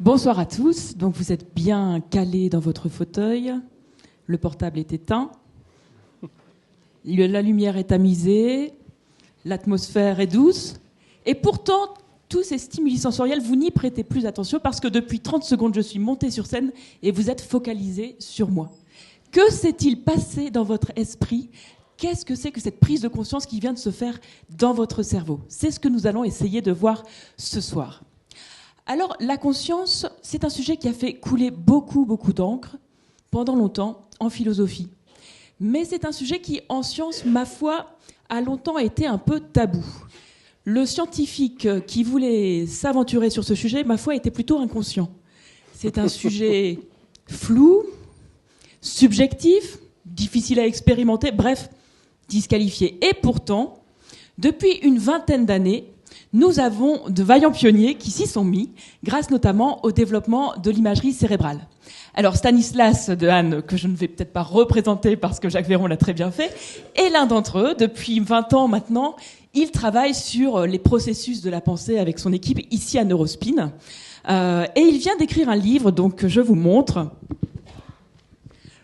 Bonsoir à tous. Donc vous êtes bien calés dans votre fauteuil. Le portable est éteint. La lumière est tamisée. L'atmosphère est douce. Et pourtant, tous ces stimuli sensoriels, vous n'y prêtez plus attention parce que depuis 30 secondes, je suis montée sur scène et vous êtes focalisés sur moi. Que s'est-il passé dans votre esprit ? Qu'est-ce que c'est que cette prise de conscience qui vient de se faire dans votre cerveau ? C'est ce que nous allons essayer de voir ce soir. Alors, la conscience, c'est un sujet qui a fait couler beaucoup d'encre pendant longtemps en philosophie. Mais c'est un sujet qui, en science, ma foi, a longtemps été un peu tabou. Le scientifique qui voulait s'aventurer sur ce sujet, ma foi, était plutôt inconscient. C'est un sujet flou, subjectif, difficile à expérimenter, bref, disqualifié. Et pourtant, depuis une vingtaine d'années, nous avons de vaillants pionniers qui s'y sont mis, grâce notamment au développement de l'imagerie cérébrale. Alors Stanislas Dehaene, que je ne vais peut-être pas représenter parce que Jacques Véron l'a très bien fait, est l'un d'entre eux. Depuis 20 ans maintenant, il travaille sur les processus de la pensée avec son équipe ici à Neurospin. Et il vient d'écrire un livre donc, que je vous montre,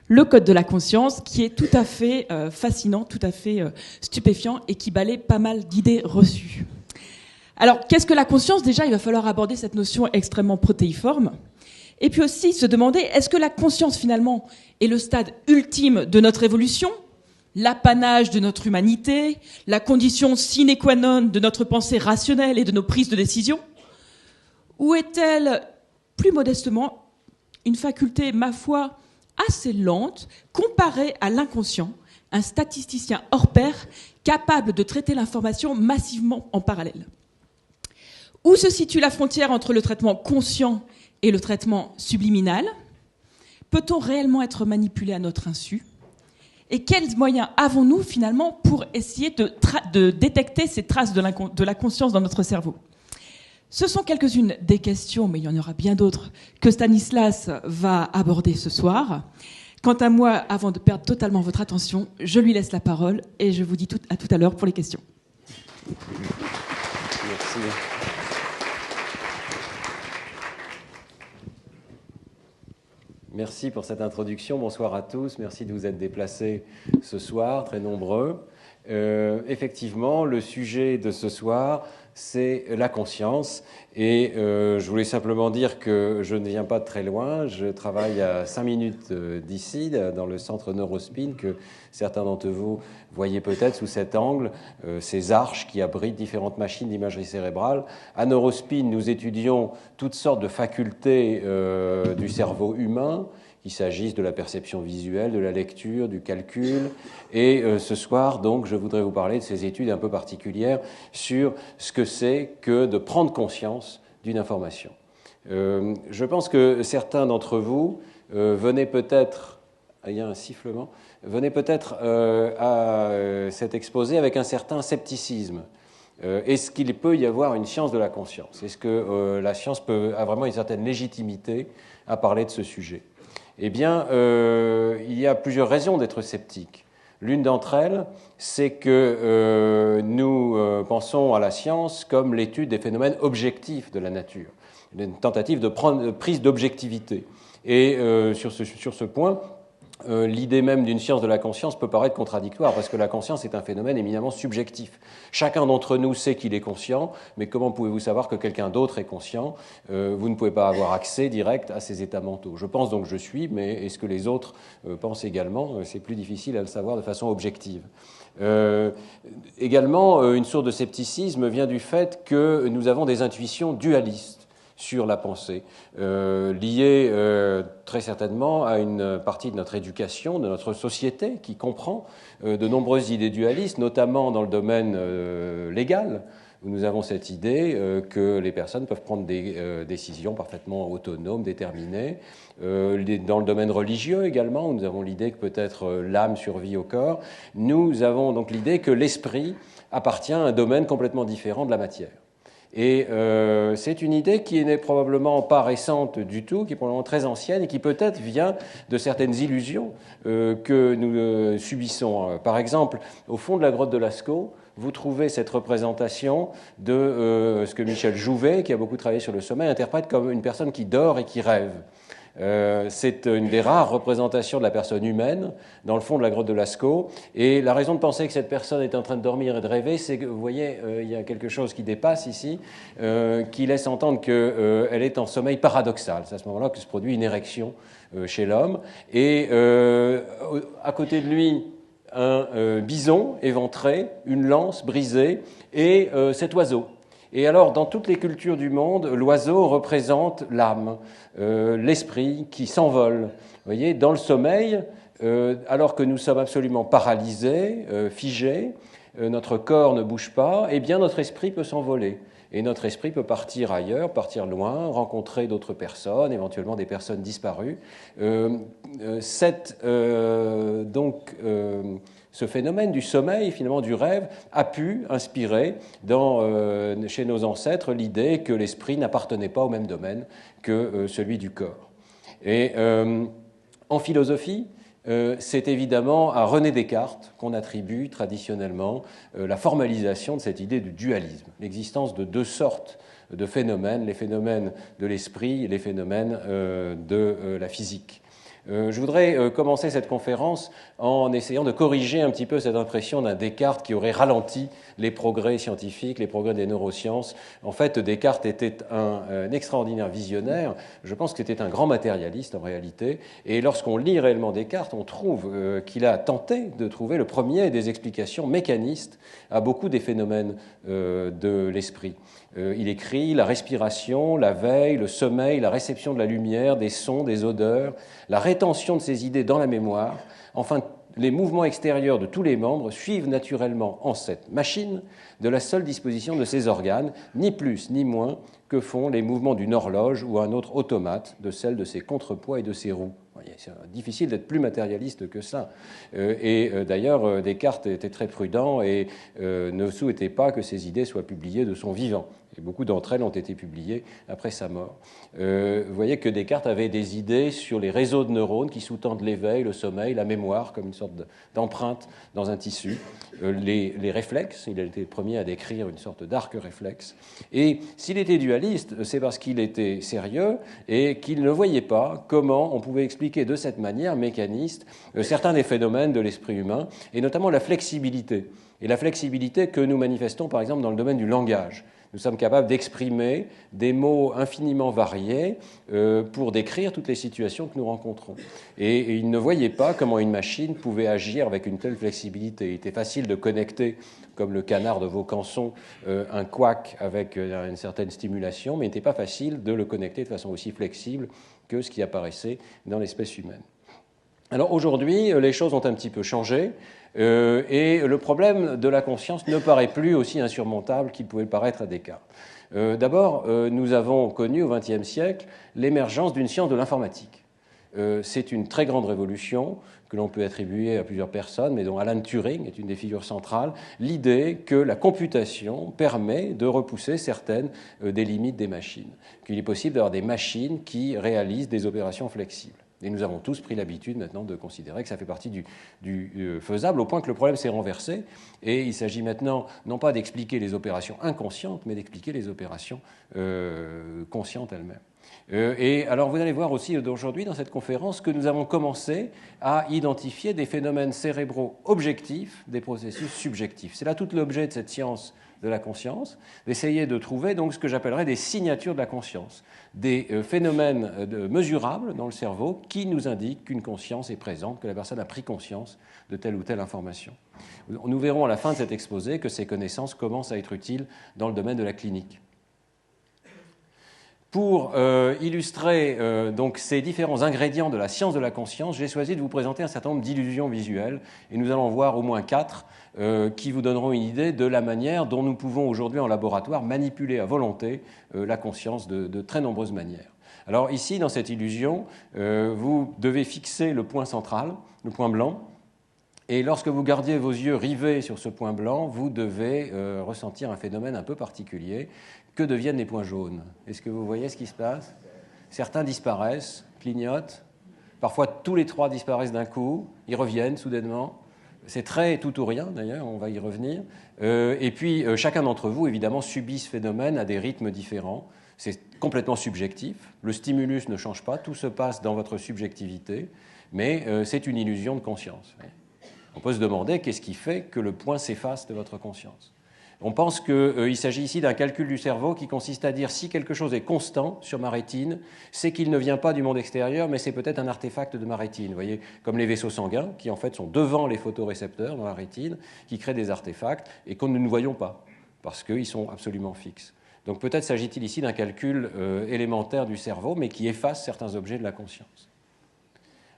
Le Code de la conscience, qui est tout à fait fascinant, tout à fait stupéfiant et qui balaie pas mal d'idées reçues. Alors, qu'est-ce que la conscience ? Déjà, il va falloir aborder cette notion extrêmement protéiforme. Et puis aussi se demander, est-ce que la conscience, finalement, est le stade ultime de notre évolution, l'apanage de notre humanité, la condition sine qua non de notre pensée rationnelle et de nos prises de décision ? Ou est-elle, plus modestement, une faculté, ma foi, assez lente, comparée à l'inconscient, un statisticien hors pair, capable de traiter l'information massivement en parallèle ? Où se situe la frontière entre le traitement conscient et le traitement subliminal ? Peut-on réellement être manipulé à notre insu ? Et quels moyens avons-nous finalement pour essayer de détecter ces traces de la conscience dans notre cerveau ? Ce sont quelques-unes des questions, mais il y en aura bien d'autres, que Stanislas va aborder ce soir. Quant à moi, avant de perdre totalement votre attention, je lui laisse la parole et je vous dis à tout à l'heure pour les questions. Merci. Merci pour cette introduction. Bonsoir à tous. Merci de vous être déplacés ce soir, très nombreux. Effectivement, le sujet de ce soir, c'est la conscience. Et je voulais simplement dire que je ne viens pas de très loin. Je travaille à 5 minutes d'ici, dans le centre Neurospin, que certains d'entre vous voyez peut-être sous cet angle, ces arches qui abritent différentes machines d'imagerie cérébrale. À Neurospin, nous étudions toutes sortes de facultés du cerveau humain, qu'il s'agisse de la perception visuelle, de la lecture, du calcul. Et ce soir, donc, je voudrais vous parler de ces études un peu particulières sur ce que c'est que de prendre conscience d'une information. Je pense que certains d'entre vous venaient peut-être, il y a un sifflement, venaient peut-être à cet exposé avec un certain scepticisme. Est-ce qu'il peut y avoir une science de la conscience ? Est-ce que la science a vraiment une certaine légitimité à parler de ce sujet ? Eh bien, il y a plusieurs raisons d'être sceptique. L'une d'entre elles, c'est que nous pensons à la science comme l'étude des phénomènes objectifs de la nature, une tentative de prise d'objectivité. Et sur ce point, l'idée même d'une science de la conscience peut paraître contradictoire, parce que la conscience est un phénomène éminemment subjectif. Chacun d'entre nous sait qu'il est conscient, mais comment pouvez-vous savoir que quelqu'un d'autre est conscient ? Vous ne pouvez pas avoir accès direct à ces états mentaux. Je pense donc que je suis, mais est-ce que les autres pensent également ? C'est plus difficile à le savoir de façon objective. Également, une source de scepticisme vient du fait que nous avons des intuitions dualistes sur la pensée, liée très certainement à une partie de notre éducation, de notre société, qui comprend de nombreuses idées dualistes, notamment dans le domaine légal, où nous avons cette idée que les personnes peuvent prendre des décisions parfaitement autonomes, déterminées. Dans le domaine religieux également, où nous avons l'idée que peut-être l'âme survit au corps, nous avons donc l'idée que l'esprit appartient à un domaine complètement différent de la matière. Et c'est une idée qui n'est probablement pas récente du tout, qui est probablement très ancienne et qui peut-être vient de certaines illusions que nous subissons. Par exemple, au fond de la grotte de Lascaux, vous trouvez cette représentation de ce que Michel Jouvet, qui a beaucoup travaillé sur le sommeil, interprète comme une personne qui dort et qui rêve. C'est une des rares représentations de la personne humaine dans le fond de la grotte de Lascaux. Et la raison de penser que cette personne est en train de dormir et de rêver, c'est que, vous voyez, il y a quelque chose qui dépasse ici, qui laisse entendre qu'elle est en sommeil paradoxal. C'est à ce moment-là que se produit une érection chez l'homme. Et à côté de lui, un bison éventré, une lance brisée, et cet oiseau. Et alors, dans toutes les cultures du monde, l'oiseau représente l'âme, l'esprit qui s'envole. Vous voyez, dans le sommeil, alors que nous sommes absolument paralysés, figés, notre corps ne bouge pas, eh bien notre esprit peut s'envoler. Et notre esprit peut partir ailleurs, partir loin, rencontrer d'autres personnes, éventuellement des personnes disparues. Ce phénomène du sommeil, finalement du rêve, a pu inspirer chez nos ancêtres l'idée que l'esprit n'appartenait pas au même domaine que celui du corps. Et en philosophie, c'est évidemment à René Descartes qu'on attribue traditionnellement la formalisation de cette idée du dualisme, l'existence de deux sortes de phénomènes, les phénomènes de l'esprit et les phénomènes de la physique. Je voudrais commencer cette conférence en essayant de corriger un petit peu cette impression d'un Descartes qui aurait ralenti les progrès scientifiques, les progrès des neurosciences. En fait, Descartes était un extraordinaire visionnaire. Je pense que c'était un grand matérialiste en réalité. Et lorsqu'on lit réellement Descartes, on trouve qu'il a tenté de trouver le premier des explications mécanistes à beaucoup des phénomènes de l'esprit. Il écrit la respiration, la veille, le sommeil, la réception de la lumière, des sons, des odeurs, la rétention de ces idées dans la mémoire. Enfin, les mouvements extérieurs de tous les membres suivent naturellement en cette machine de la seule disposition de ses organes, ni plus ni moins que font les mouvements d'une horloge ou un autre automate de celle de ses contrepoids et de ses roues. C'est difficile d'être plus matérialiste que ça. D'ailleurs, Descartes était très prudent et ne souhaitait pas que ses idées soient publiées de son vivant. Et beaucoup d'entre elles ont été publiées après sa mort. Vous voyez que Descartes avait des idées sur les réseaux de neurones qui sous-tendent l'éveil, le sommeil, la mémoire, comme une sorte d'empreinte dans un tissu, les réflexes. Il a été le premier à décrire une sorte d'arc réflexe. Et s'il était dualiste, c'est parce qu'il était sérieux et qu'il ne voyait pas comment on pouvait expliquer de cette manière mécaniste certains des phénomènes de l'esprit humain, et notamment la flexibilité. Et la flexibilité que nous manifestons, par exemple, dans le domaine du langage. Nous sommes capables d'exprimer des mots infiniment variés pour décrire toutes les situations que nous rencontrons. Et il ne voyait pas comment une machine pouvait agir avec une telle flexibilité. Il était facile de connecter, comme le canard de Vaucanson, un couac avec une certaine stimulation, mais il n'était pas facile de le connecter de façon aussi flexible que ce qui apparaissait dans l'espèce humaine. Alors aujourd'hui, les choses ont un petit peu changé. Et le problème de la conscience ne paraît plus aussi insurmontable qu'il pouvait paraître à Descartes. D'abord, nous avons connu au XXe siècle l'émergence d'une science de l'informatique. C'est une très grande révolution que l'on peut attribuer à plusieurs personnes, mais dont Alan Turing est une des figures centrales, l'idée que la computation permet de repousser certaines des limites des machines, qu'il est possible d'avoir des machines qui réalisent des opérations flexibles. Et nous avons tous pris l'habitude maintenant de considérer que ça fait partie du faisable, au point que le problème s'est renversé. Et il s'agit maintenant non pas d'expliquer les opérations inconscientes, mais d'expliquer les opérations conscientes elles-mêmes. Et alors vous allez voir aussi aujourd'hui dans cette conférence que nous avons commencé à identifier des phénomènes cérébraux objectifs, des processus subjectifs. C'est là tout l'objet de cette science de la conscience, d'essayer de trouver donc ce que j'appellerais des signatures de la conscience, des phénomènes mesurables dans le cerveau qui nous indiquent qu'une conscience est présente, que la personne a pris conscience de telle ou telle information. Nous verrons à la fin de cet exposé que ces connaissances commencent à être utiles dans le domaine de la clinique. Pour illustrer donc ces différents ingrédients de la science de la conscience, j'ai choisi de vous présenter un certain nombre d'illusions visuelles, et nous allons voir au moins 4 qui vous donneront une idée de la manière dont nous pouvons aujourd'hui en laboratoire manipuler à volonté la conscience de très nombreuses manières. Alors ici, dans cette illusion, vous devez fixer le point central, le point blanc, Et lorsque vous gardiez vos yeux rivés sur ce point blanc, vous devez ressentir un phénomène un peu particulier. Que deviennent les points jaunes? Est-ce que vous voyez ce qui se passe? Certains disparaissent, clignotent. Parfois, tous les trois disparaissent d'un coup. Ils reviennent soudainement. C'est très tout ou rien, d'ailleurs, on va y revenir. Et puis, chacun d'entre vous, évidemment, subit ce phénomène à des rythmes différents. C'est complètement subjectif. Le stimulus ne change pas. Tout se passe dans votre subjectivité. Mais c'est une illusion de conscience. On peut se demander qu'est-ce qui fait que le point s'efface de votre conscience. On pense qu'il s'agit ici d'un calcul du cerveau qui consiste à dire si quelque chose est constant sur ma rétine, c'est qu'il ne vient pas du monde extérieur, mais c'est peut-être un artefact de ma rétine. Vous voyez, comme les vaisseaux sanguins qui en fait sont devant les photorécepteurs dans la rétine, qui créent des artefacts et que nous ne voyons pas parce qu'ils sont absolument fixes. Donc peut-être s'agit-il ici d'un calcul élémentaire du cerveau, mais qui efface certains objets de la conscience.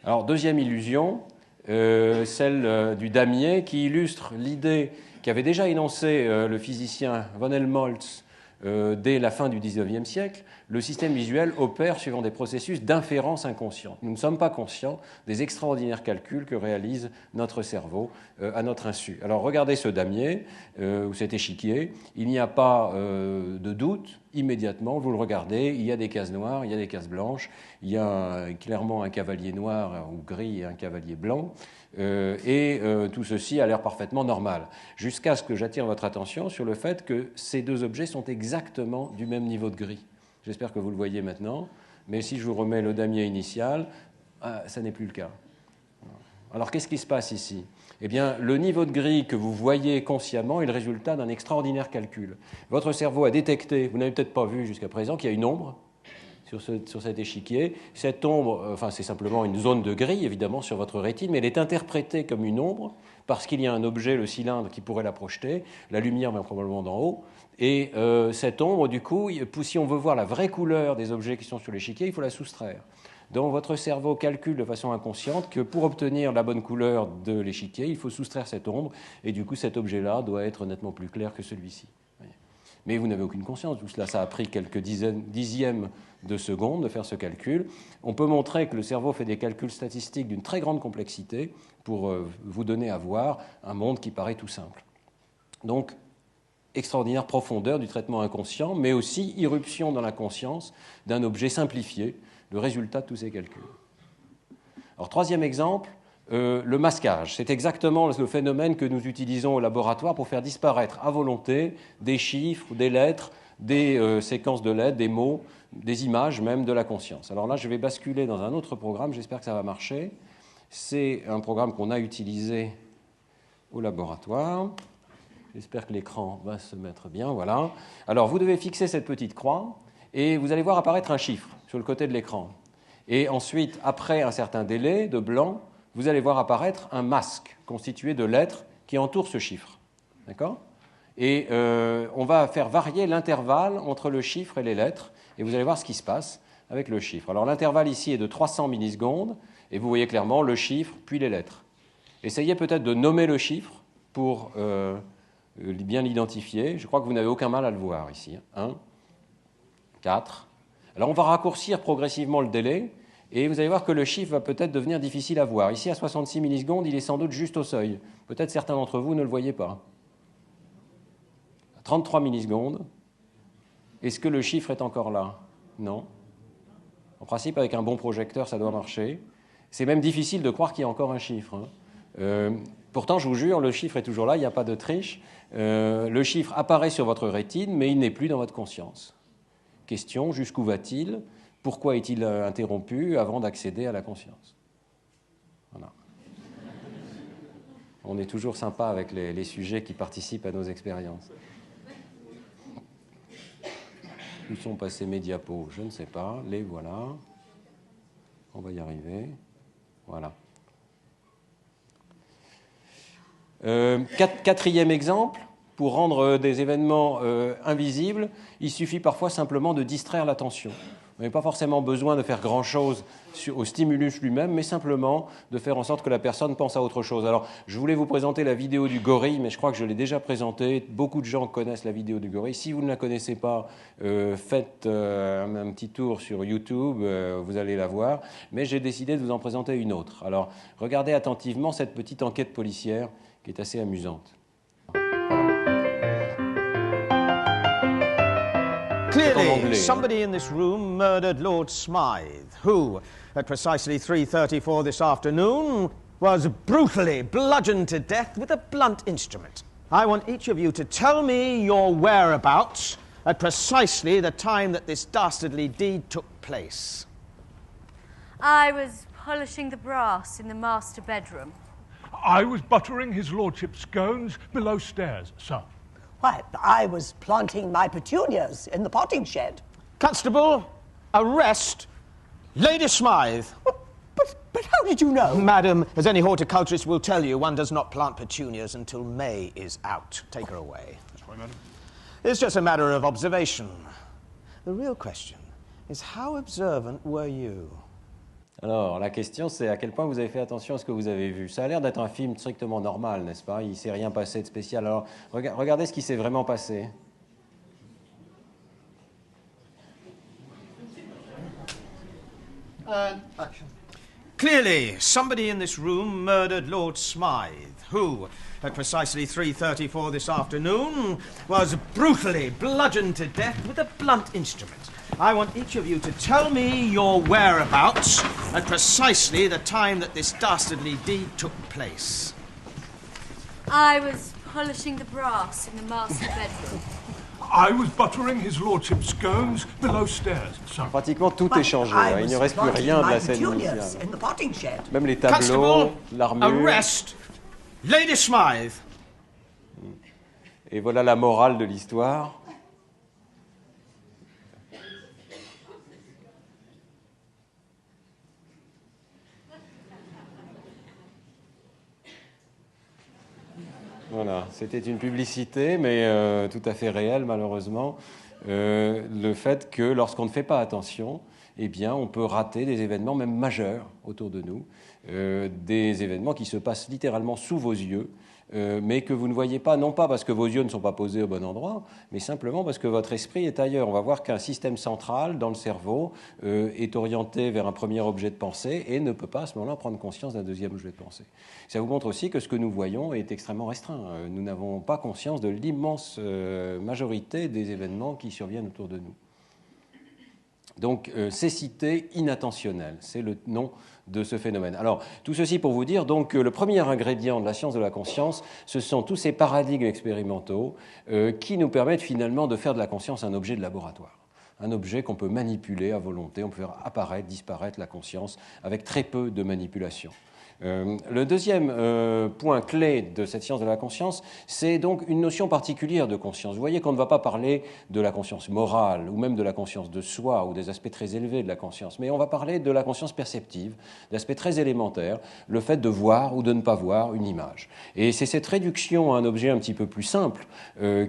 Alors deuxième illusion, celle du damier, qui illustre l'idée qu'avait déjà énoncé le physicien von Helmholtz dès la fin du XIXe siècle. Le système visuel opère suivant des processus d'inférence inconsciente. Nous ne sommes pas conscients des extraordinaires calculs que réalise notre cerveau à notre insu. Alors regardez ce damier ou cet échiquier, il n'y a pas de doute. Immédiatement, vous le regardez, il y a des cases noires, il y a des cases blanches, il y a clairement un cavalier noir ou gris et un cavalier blanc, tout ceci a l'air parfaitement normal, jusqu'à ce que j'attire votre attention sur le fait que ces deux objets sont exactement du même niveau de gris. J'espère que vous le voyez maintenant, mais si je vous remets le damier initial, ça n'est plus le cas. Alors qu'est-ce qui se passe ici ? Eh bien, le niveau de gris que vous voyez consciemment est le résultat d'un extraordinaire calcul. Votre cerveau a détecté, vous n'avez peut-être pas vu jusqu'à présent, qu'il y a une ombre sur cet échiquier. Cette ombre, c'est simplement une zone de gris, évidemment, sur votre rétine, mais elle est interprétée comme une ombre parce qu'il y a un objet, le cylindre, qui pourrait la projeter. La lumière vient probablement d'en haut. Et cette ombre, du coup, si on veut voir la vraie couleur des objets qui sont sur l'échiquier, il faut la soustraire. Donc votre cerveau calcule de façon inconsciente que pour obtenir la bonne couleur de l'échiquier, il faut soustraire cette ombre, et du coup cet objet-là doit être nettement plus clair que celui-ci. Mais vous n'avez aucune conscience de tout cela, ça a pris quelques dixièmes de seconde de faire ce calcul. On peut montrer que le cerveau fait des calculs statistiques d'une très grande complexité pour vous donner à voir un monde qui paraît tout simple. Donc, extraordinaire profondeur du traitement inconscient, mais aussi irruption dans la conscience d'un objet simplifié, le résultat de tous ces calculs. Alors, troisième exemple, le masquage. C'est exactement le phénomène que nous utilisons au laboratoire pour faire disparaître à volonté des chiffres, des lettres, des séquences de lettres, des mots, des images même de la conscience. Alors là, je vais basculer dans un autre programme, j'espère que ça va marcher. C'est un programme qu'on a utilisé au laboratoire. J'espère que l'écran va se mettre bien, voilà. Alors, vous devez fixer cette petite croix et vous allez voir apparaître un chiffre sur le côté de l'écran. Et ensuite, après un certain délai de blanc, vous allez voir apparaître un masque constitué de lettres qui entoure ce chiffre. D'accord ? Et on va faire varier l'intervalle entre le chiffre et les lettres, et vous allez voir ce qui se passe avec le chiffre. Alors l'intervalle ici est de 300 millisecondes, et vous voyez clairement le chiffre, puis les lettres. Essayez peut-être de nommer le chiffre pour bien l'identifier. Je crois que vous n'avez aucun mal à le voir ici. 1, 4. Alors on va raccourcir progressivement le délai, et vous allez voir que le chiffre va peut-être devenir difficile à voir. Ici, à 66 millisecondes, il est sans doute juste au seuil. Peut-être certains d'entre vous ne le voyez pas. À 33 millisecondes, est-ce que le chiffre est encore là? Non. En principe, avec un bon projecteur, ça doit marcher. C'est même difficile de croire qu'il y a encore un chiffre. Pourtant, je vous jure, le chiffre est toujours là, il n'y a pas de triche. Le chiffre apparaît sur votre rétine, mais il n'est plus dans votre conscience. Question, jusqu'où va-t-il? Pourquoi est-il interrompu avant d'accéder à la conscience? Voilà. On est toujours sympa avec les sujets qui participent à nos expériences. Où sont passés mes diapos? Je ne sais pas. Les voilà. On va y arriver. Voilà. Quatrième exemple. Pour rendre des événements invisibles, il suffit parfois simplement de distraire l'attention. Vous n'avez pas forcément besoin de faire grand-chose au stimulus lui-même, mais simplement de faire en sorte que la personne pense à autre chose. Alors, je voulais vous présenter la vidéo du gorille, mais je crois que je l'ai déjà présentée. Beaucoup de gens connaissent la vidéo du gorille. Si vous ne la connaissez pas, faites un petit tour sur YouTube, vous allez la voir. Mais j'ai décidé de vous en présenter une autre. Alors, regardez attentivement cette petite enquête policière qui est assez amusante. Clearly, somebody in this room murdered Lord Smythe, who, at precisely 3:34 this afternoon, was brutally bludgeoned to death with a blunt instrument. I want each of you to tell me your whereabouts at precisely the time that this dastardly deed took place. I was polishing the brass in the master bedroom. I was buttering his lordship's scones below stairs, sir. Why, I was planting my petunias in the potting shed. Constable, arrest Lady Smythe. But how did you know? Madam, as any horticulturist will tell you, one does not plant petunias until May is out. Take her away. That's right, madam. It's just a matter of observation. The real question is, how observant were you? Alors, la question, c'est à quel point vous avez fait attention à ce que vous avez vu. Ça a l'air d'être un film strictement normal, n'est-ce pas? Il ne s'est rien passé de spécial. Alors, regardez ce qui s'est vraiment passé. Action. Clearly, somebody in this room murdered Lord Smythe, who, at precisely 3:34 this afternoon, was brutally bludgeoned to death with a blunt instrument. I want each of you to tell me your whereabouts at precisely the time that this dastardly deed took place. I was polishing the brass in the master bedroom. I was buttering his lordship's scones below stairs, sir. Pratiquement tout est changé. Il ne reste plus rien de la scène initiale. Même les tableaux, l'armure. Arrest Lady Smythe. Et voilà la morale de l'histoire. Voilà, c'était une publicité, mais tout à fait réelle, malheureusement. Le fait que lorsqu'on ne fait pas attention, eh bien, on peut rater des événements même majeurs autour de nous, des événements qui se passent littéralement sous vos yeux, mais que vous ne voyez pas, non pas parce que vos yeux ne sont pas posés au bon endroit, mais simplement parce que votre esprit est ailleurs. On va voir qu'un système central dans le cerveau est orienté vers un premier objet de pensée et ne peut pas à ce moment-là prendre conscience d'un deuxième objet de pensée. Ça vous montre aussi que ce que nous voyons est extrêmement restreint. Nous n'avons pas conscience de l'immense majorité des événements qui surviennent autour de nous. Donc, cécité inattentionnelle, c'est le nom de ce phénomène. Alors, tout ceci pour vous dire donc, que le premier ingrédient de la science de la conscience, ce sont tous ces paradigmes expérimentaux qui nous permettent finalement de faire de la conscience un objet de laboratoire. Un objet qu'on peut manipuler à volonté, on peut faire apparaître, disparaître la conscience avec très peu de manipulation. Le deuxième point clé de cette science de la conscience, c'est donc une notion particulière de conscience. Vous voyez qu'on ne va pas parler de la conscience morale ou même de la conscience de soi ou des aspects très élevés de la conscience, mais on va parler de la conscience perceptive, d'aspects très élémentaires, le fait de voir ou de ne pas voir une image. Et c'est cette réduction à un objet un petit peu plus simple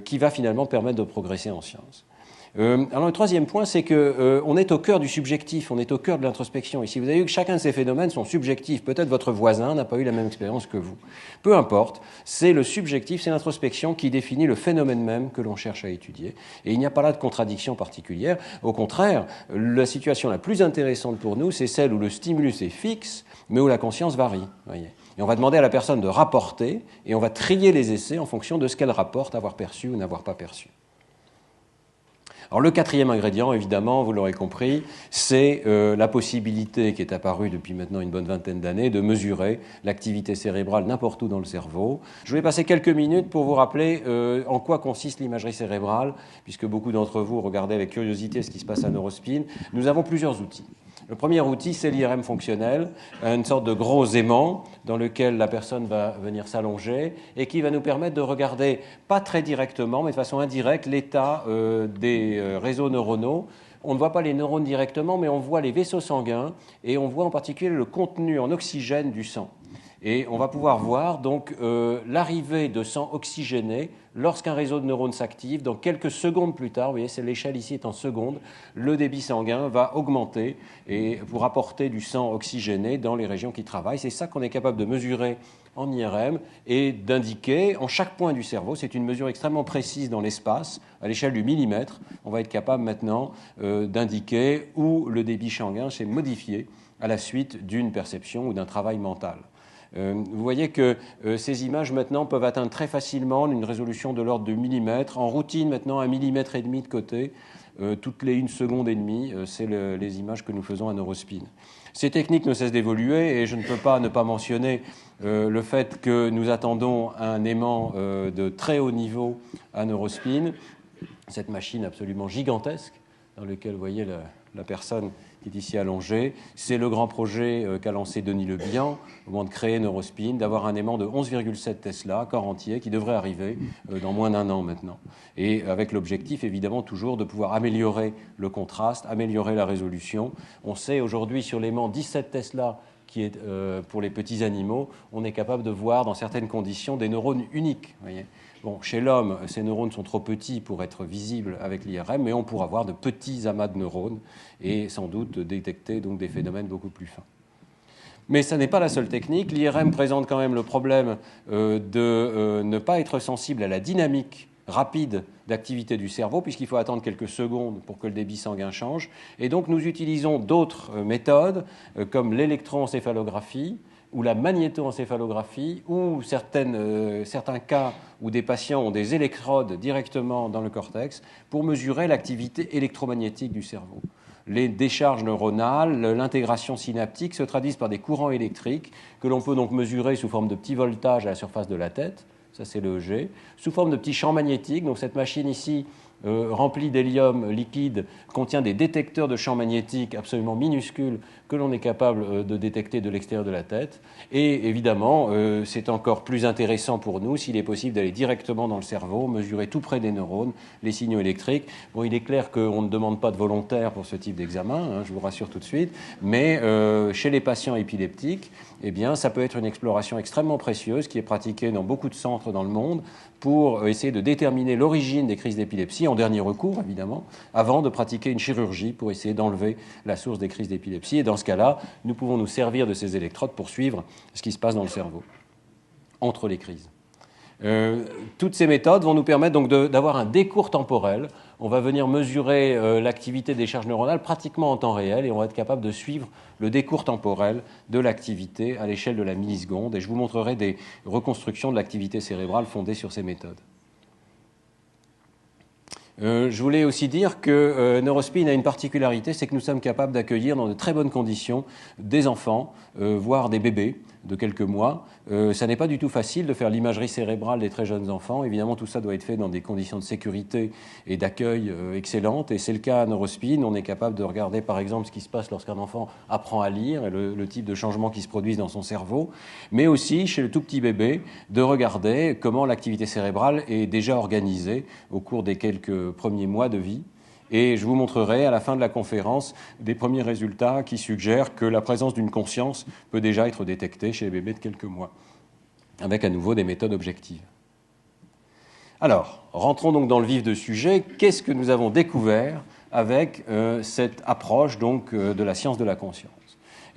qui va finalement permettre de progresser en science. Alors le troisième point, c'est qu'on est au cœur du subjectif, on est au cœur de l'introspection. Ici, vous avez vu que chacun de ces phénomènes sont subjectifs. Peut-être votre voisin n'a pas eu la même expérience que vous. Peu importe, c'est le subjectif, c'est l'introspection qui définit le phénomène même que l'on cherche à étudier. Et il n'y a pas là de contradiction particulière. Au contraire, la situation la plus intéressante pour nous, c'est celle où le stimulus est fixe, mais où la conscience varie. Voyez. Et on va demander à la personne de rapporter, et on va trier les essais en fonction de ce qu'elle rapporte, avoir perçu ou n'avoir pas perçu. Alors le quatrième ingrédient, évidemment, vous l'aurez compris, c'est la possibilité qui est apparue depuis maintenant une bonne vingtaine d'années de mesurer l'activité cérébrale n'importe où dans le cerveau. Je vais passer quelques minutes pour vous rappeler en quoi consiste l'imagerie cérébrale, puisque beaucoup d'entre vous regardez avec curiosité ce qui se passe à Neurospin. Nous avons plusieurs outils. Le premier outil, c'est l'IRM fonctionnel, une sorte de gros aimant dans lequel la personne va venir s'allonger et qui va nous permettre de regarder, pas très directement, mais de façon indirecte, l'état des réseaux neuronaux. On ne voit pas les neurones directement, mais on voit les vaisseaux sanguins et on voit en particulier le contenu en oxygène du sang. Et on va pouvoir voir donc l'arrivée de sang oxygéné lorsqu'un réseau de neurones s'active. Donc quelques secondes plus tard, vous voyez, l'échelle ici est en secondes, le débit sanguin va augmenter et pour apporter du sang oxygéné dans les régions qui travaillent. C'est ça qu'on est capable de mesurer en IRM et d'indiquer en chaque point du cerveau. C'est une mesure extrêmement précise dans l'espace, à l'échelle du millimètre. On va être capable maintenant d'indiquer où le débit sanguin s'est modifié à la suite d'une perception ou d'un travail mental. Vous voyez que ces images maintenant peuvent atteindre très facilement une résolution de l'ordre de millimètres. En routine maintenant, 1,5 millimètre de côté, toutes les 1,5 secondes, c'est les images que nous faisons à Neurospin. Ces techniques ne cessent d'évoluer et je ne peux pas ne pas mentionner le fait que nous attendons un aimant de très haut niveau à Neurospin, cette machine absolument gigantesque dans laquelle vous voyez la personne qui est ici allongée. C'est le grand projet qu'a lancé Denis Le Bihan au moment de créer Neurospin, d'avoir un aimant de 11,7 Tesla, corps entier, qui devrait arriver dans moins d'1 an maintenant. Et avec l'objectif, évidemment, toujours de pouvoir améliorer le contraste, améliorer la résolution. On sait aujourd'hui sur l'aimant 17 Tesla, qui est pour les petits animaux, on est capable de voir dans certaines conditions des neurones uniques. Vous voyez. Bon, chez l'homme, ces neurones sont trop petits pour être visibles avec l'IRM, mais on pourra voir de petits amas de neurones et sans doute détecter donc des phénomènes beaucoup plus fins. Mais ce n'est pas la seule technique. L'IRM présente quand même le problème de ne pas être sensible à la dynamique rapide d'activité du cerveau, puisqu'il faut attendre quelques secondes pour que le débit sanguin change. Et donc nous utilisons d'autres méthodes, comme l'électroencéphalographie, ou la magnétoencéphalographie, ou certains cas où des patients ont des électrodes directement dans le cortex pour mesurer l'activité électromagnétique du cerveau. Les décharges neuronales, l'intégration synaptique se traduisent par des courants électriques que l'on peut donc mesurer sous forme de petits voltages à la surface de la tête, ça c'est le EEG, sous forme de petits champs magnétiques. Donc cette machine ici, remplie d'hélium liquide, contient des détecteurs de champs magnétiques absolument minuscules que l'on est capable de détecter de l'extérieur de la tête. Et évidemment, c'est encore plus intéressant pour nous s'il est possible d'aller directement dans le cerveau, mesurer tout près des neurones les signaux électriques. Bon, il est clair qu'on ne demande pas de volontaire pour ce type d'examen, hein, je vous rassure tout de suite, mais chez les patients épileptiques, eh bien, ça peut être une exploration extrêmement précieuse qui est pratiquée dans beaucoup de centres dans le monde pour essayer de déterminer l'origine des crises d'épilepsie, en dernier recours évidemment, avant de pratiquer une chirurgie pour essayer d'enlever la source des crises d'épilepsie. Et dans ce cas-là, nous pouvons nous servir de ces électrodes pour suivre ce qui se passe dans le cerveau entre les crises. Toutes ces méthodes vont nous permettre donc d'avoir un décours temporel. On va venir mesurer l'activité des charges neuronales pratiquement en temps réel et on va être capable de suivre le décours temporel de l'activité à l'échelle de la milliseconde. Et je vous montrerai des reconstructions de l'activité cérébrale fondées sur ces méthodes. Je voulais aussi dire que Neurospin a une particularité, c'est que nous sommes capables d'accueillir dans de très bonnes conditions des enfants, voire des bébés de quelques mois. Ça n'est pas du tout facile de faire l'imagerie cérébrale des très jeunes enfants. Évidemment, tout ça doit être fait dans des conditions de sécurité et d'accueil excellentes. Et c'est le cas à Neurospin. On est capable de regarder, par exemple, ce qui se passe lorsqu'un enfant apprend à lire et le type de changements qui se produisent dans son cerveau. Mais aussi, chez le tout petit bébé, de regarder comment l'activité cérébrale est déjà organisée au cours des quelques premiers mois de vie. Et je vous montrerai à la fin de la conférence des premiers résultats qui suggèrent que la présence d'une conscience peut déjà être détectée chez les bébés de quelques mois, avec à nouveau des méthodes objectives. Alors, rentrons donc dans le vif du sujet. Qu'est-ce que nous avons découvert avec cette approche donc, de la science de la conscience ?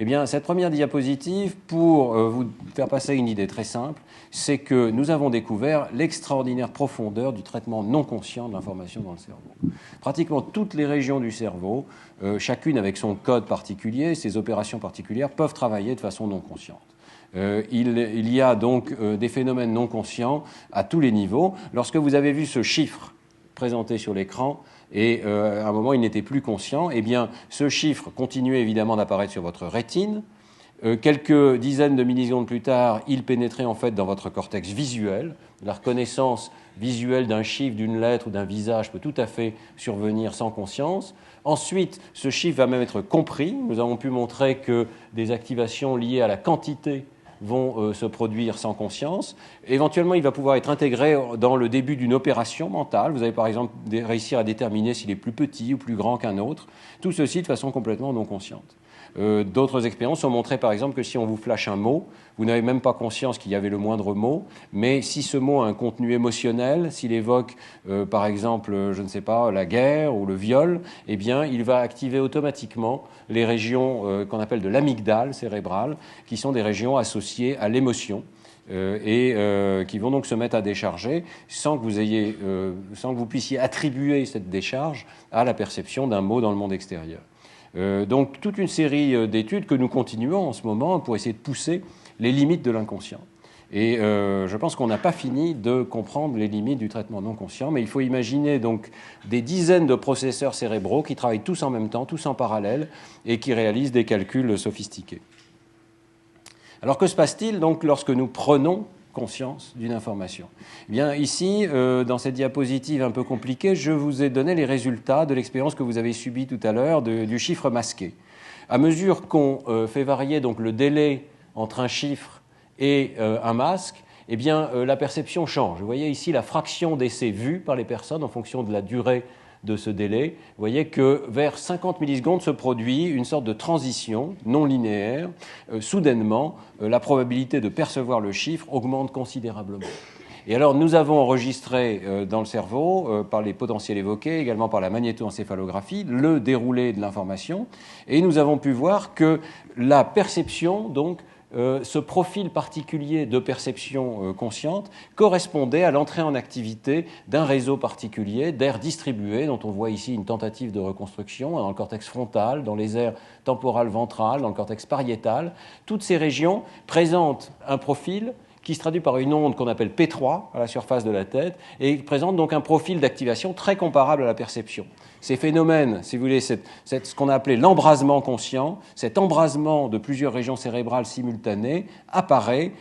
Eh bien, cette première diapositive, pour vous faire passer une idée très simple, c'est que nous avons découvert l'extraordinaire profondeur du traitement non conscient de l'information dans le cerveau. Pratiquement toutes les régions du cerveau, chacune avec son code particulier, ses opérations particulières, peuvent travailler de façon non consciente. Il y a donc des phénomènes non conscients à tous les niveaux. Lorsque vous avez vu ce chiffre présenté sur l'écran, et à un moment il n'était plus conscient, eh bien ce chiffre continuait évidemment d'apparaître sur votre rétine. Quelques dizaines de millisecondes plus tard, il pénétrait en fait dans votre cortex visuel. La reconnaissance visuelle d'un chiffre, d'une lettre ou d'un visage peut tout à fait survenir sans conscience. Ensuite, ce chiffre va même être compris. Nous avons pu montrer que des activations liées à la quantité vont se produire sans conscience. Éventuellement, il va pouvoir être intégré dans le début d'une opération mentale. Vous allez par exemple réussir à déterminer s'il est plus petit ou plus grand qu'un autre. Tout ceci de façon complètement non consciente. D'autres expériences ont montré par exemple que si on vous flash un mot, vous n'avez même pas conscience qu'il y avait le moindre mot, mais si ce mot a un contenu émotionnel, s'il évoque par exemple, je ne sais pas, la guerre ou le viol, eh bien il va activer automatiquement les régions qu'on appelle de l'amygdale cérébrale, qui sont des régions associées à l'émotion. Qui vont donc se mettre à décharger sans que vous puissiez attribuer cette décharge à la perception d'un mot dans le monde extérieur. Donc toute une série d'études que nous continuons en ce moment pour essayer de pousser les limites de l'inconscient. Et je pense qu'on n'a pas fini de comprendre les limites du traitement non conscient, mais il faut imaginer donc des dizaines de processeurs cérébraux qui travaillent tous en même temps, tous en parallèle, et qui réalisent des calculs sophistiqués. Alors que se passe-t-il donc lorsque nous prenons conscience d'une information? Eh bien, ici, dans cette diapositive un peu compliquée, je vous ai donné les résultats de l'expérience que vous avez subie tout à l'heure du chiffre masqué. À mesure qu'on fait varier donc, le délai entre un chiffre et un masque, eh bien, la perception change. Vous voyez ici la fraction d'essais vus par les personnes en fonction de la durée de ce délai. Vous voyez que vers 50 millisecondes se produit une sorte de transition non linéaire. Soudainement, la probabilité de percevoir le chiffre augmente considérablement. Et alors, nous avons enregistré dans le cerveau, par les potentiels évoqués, également par la magnétoencéphalographie, le déroulé de l'information, et nous avons pu voir que la perception, donc, ce profil particulier de perception consciente correspondait à l'entrée en activité d'un réseau particulier d'aires distribuées, dont on voit ici une tentative de reconstruction dans le cortex frontal, dans les aires temporales ventrales, dans le cortex pariétal. Toutes ces régions présentent un profil qui se traduit par une onde qu'on appelle P3 à la surface de la tête et présente donc un profil d'activation très comparable à la perception. Ces phénomènes, si vous voulez, ce qu'on a appelé l'embrasement conscient, cet embrasement de plusieurs régions cérébrales simultanées apparaît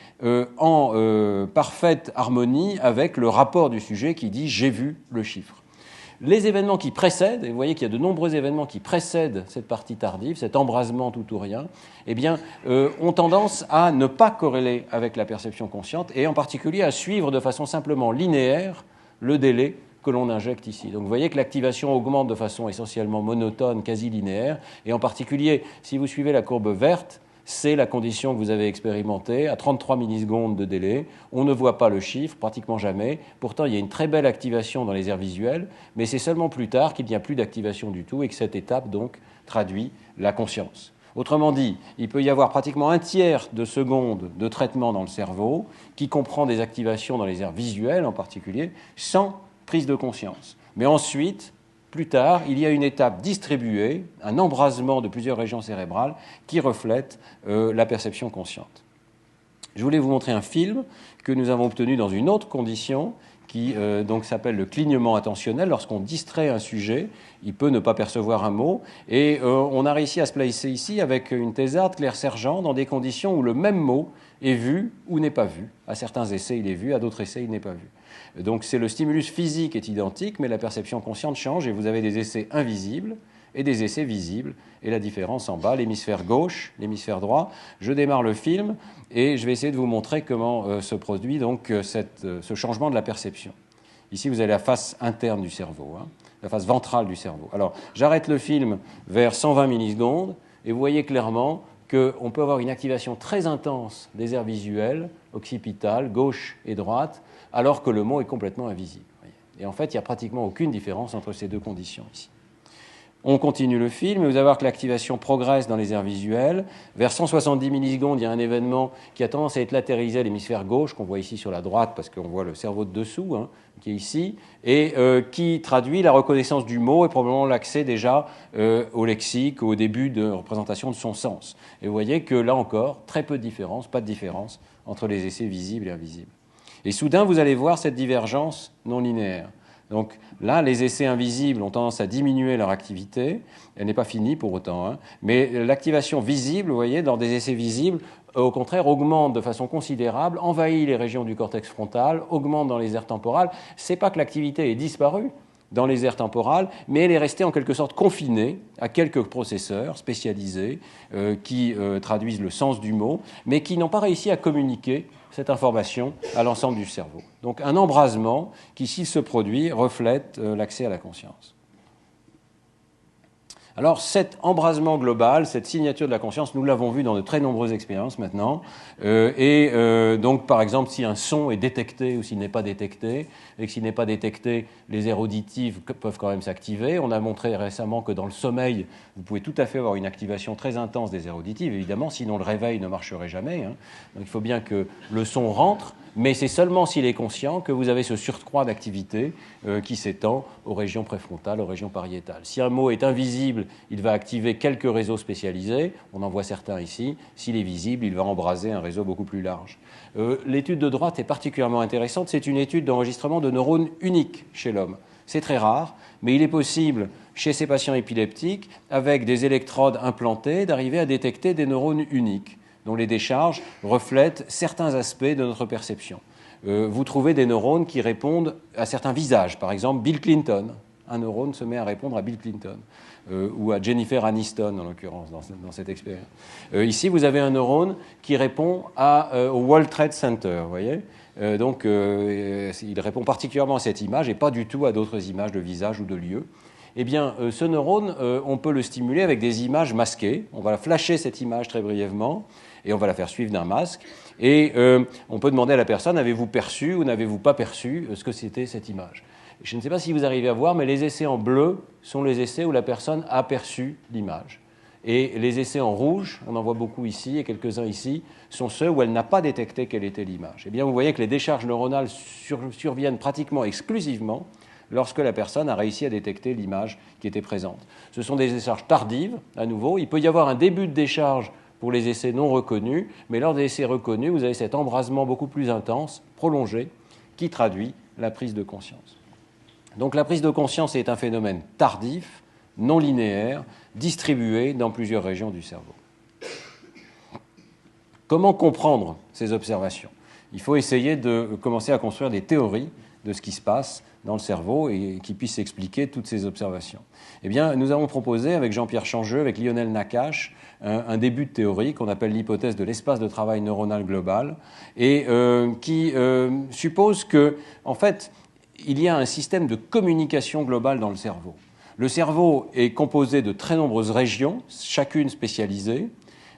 en parfaite harmonie avec le rapport du sujet qui dit « j'ai vu le chiffre ». Les événements qui précèdent, et vous voyez qu'il y a de nombreux événements qui précèdent cette partie tardive, cet embrasement tout ou rien, eh bien, ont tendance à ne pas corréler avec la perception consciente et en particulier à suivre de façon simplement linéaire le délai que l'on injecte ici. Donc vous voyez que l'activation augmente de façon essentiellement monotone, quasi linéaire, et en particulier, si vous suivez la courbe verte, c'est la condition que vous avez expérimentée, à 33 millisecondes de délai. On ne voit pas le chiffre, pratiquement jamais. Pourtant, il y a une très belle activation dans les aires visuelles, mais c'est seulement plus tard qu'il n'y a plus d'activation du tout et que cette étape, donc, traduit la conscience. Autrement dit, il peut y avoir pratiquement un tiers de seconde de traitement dans le cerveau qui comprend des activations dans les aires visuelles en particulier, sans prise de conscience. Mais ensuite, plus tard, il y a une étape distribuée, un embrasement de plusieurs régions cérébrales qui reflète la perception consciente. Je voulais vous montrer un film que nous avons obtenu dans une autre condition qui donc s'appelle le clignement attentionnel. Lorsqu'on distrait un sujet, il peut ne pas percevoir un mot. Et on a réussi à se placer ici avec une thésarde Claire Sergent dans des conditions où le même mot est vu ou n'est pas vu. À certains essais, il est vu, à d'autres essais, il n'est pas vu. Donc c'est le stimulus physique est identique, mais la perception consciente change et vous avez des essais invisibles et des essais visibles. Et la différence en bas, l'hémisphère gauche, l'hémisphère droit. Je démarre le film et je vais essayer de vous montrer comment se produit donc ce changement de la perception. Ici, vous avez la face interne du cerveau, la face ventrale du cerveau. Alors, j'arrête le film vers 120 millisecondes et vous voyez clairement qu'on peut avoir une activation très intense des aires visuelles, occipitales, gauche et droite, alors que le mot est complètement invisible. Et en fait, il n'y a pratiquement aucune différence entre ces deux conditions ici. On continue le film et vous allez voir que l'activation progresse dans les aires visuelles. Vers 170 millisecondes, il y a un événement qui a tendance à être latérisé à l'hémisphère gauche, qu'on voit ici sur la droite parce qu'on voit le cerveau de dessous, qui est ici, et qui traduit la reconnaissance du mot et probablement l'accès déjà au lexique, au début de représentation de son sens. Et vous voyez que là encore, très peu de différence, pas de différence entre les essais visibles et invisibles. Et soudain, vous allez voir cette divergence non linéaire. Donc là, les essais invisibles ont tendance à diminuer leur activité. Elle n'est pas finie pour autant. Mais l'activation visible, vous voyez, dans des essais visibles, au contraire, augmente de façon considérable, envahit les régions du cortex frontal, augmente dans les aires temporales. Ce n'est pas que l'activité ait disparu dans les aires temporales, mais elle est restée en quelque sorte confinée à quelques processeurs spécialisés qui traduisent le sens du mot, mais qui n'ont pas réussi à communiquer cette information à l'ensemble du cerveau. Donc un embrasement qui, s'il se produit, reflète l'accès à la conscience. Alors cet embrasement global, cette signature de la conscience, nous l'avons vu dans de très nombreuses expériences maintenant. Donc par exemple, si un son est détecté ou s'il n'est pas détecté, et que s'il n'est pas détecté, les aires auditives peuvent quand même s'activer. On a montré récemment que dans le sommeil, vous pouvez tout à fait avoir une activation très intense des aires auditives, évidemment, sinon le réveil ne marcherait jamais. Hein. Donc il faut bien que le son rentre, mais c'est seulement s'il est conscient que vous avez ce surcroît d'activité qui s'étend aux régions préfrontales, aux régions pariétales. Si un mot est invisible, il va activer quelques réseaux spécialisés, on en voit certains ici. S'il est visible, il va embraser un réseau beaucoup plus large. L'étude de droite est particulièrement intéressante, c'est une étude d'enregistrement de neurones uniques chez l'homme. C'est très rare, mais il est possible, chez ces patients épileptiques, avec des électrodes implantées, d'arriver à détecter des neurones uniques, dont les décharges reflètent certains aspects de notre perception. Vous trouvez des neurones qui répondent à certains visages. Par exemple, Bill Clinton. Un neurone se met à répondre à Bill Clinton. Ou à Jennifer Aniston, en l'occurrence, dans cette expérience. Ici, vous avez un neurone qui répond au World Trade Center, vous voyez. Donc, il répond particulièrement à cette image et pas du tout à d'autres images de visage ou de lieux. Eh bien, ce neurone, on peut le stimuler avec des images masquées. On va flasher cette image très brièvement et on va la faire suivre d'un masque. Et on peut demander à la personne, avez-vous perçu ou n'avez-vous pas perçu ce que c'était cette image? Je ne sais pas si vous arrivez à voir, mais les essais en bleu sont les essais où la personne a perçu l'image. Et les essais en rouge, on en voit beaucoup ici et quelques-uns ici, sont ceux où elle n'a pas détecté quelle était l'image. Eh bien, vous voyez que les décharges neuronales surviennent pratiquement exclusivement lorsque la personne a réussi à détecter l'image qui était présente. Ce sont des décharges tardives, à nouveau. Il peut y avoir un début de décharge pour les essais non reconnus, mais lors des essais reconnus, vous avez cet embrasement beaucoup plus intense, prolongé, qui traduit la prise de conscience. Donc la prise de conscience est un phénomène tardif, non linéaire, distribué dans plusieurs régions du cerveau. Comment comprendre ces observations? Il faut essayer de commencer à construire des théories de ce qui se passe dans le cerveau et qui puissent expliquer toutes ces observations. Eh bien, nous avons proposé avec Jean-Pierre Changeux, avec Lionel Nakache, un début de théorie qu'on appelle l'hypothèse de l'espace de travail neuronal global et qui suppose que, en fait, il y a un système de communication globale dans le cerveau. Le cerveau est composé de très nombreuses régions, chacune spécialisée,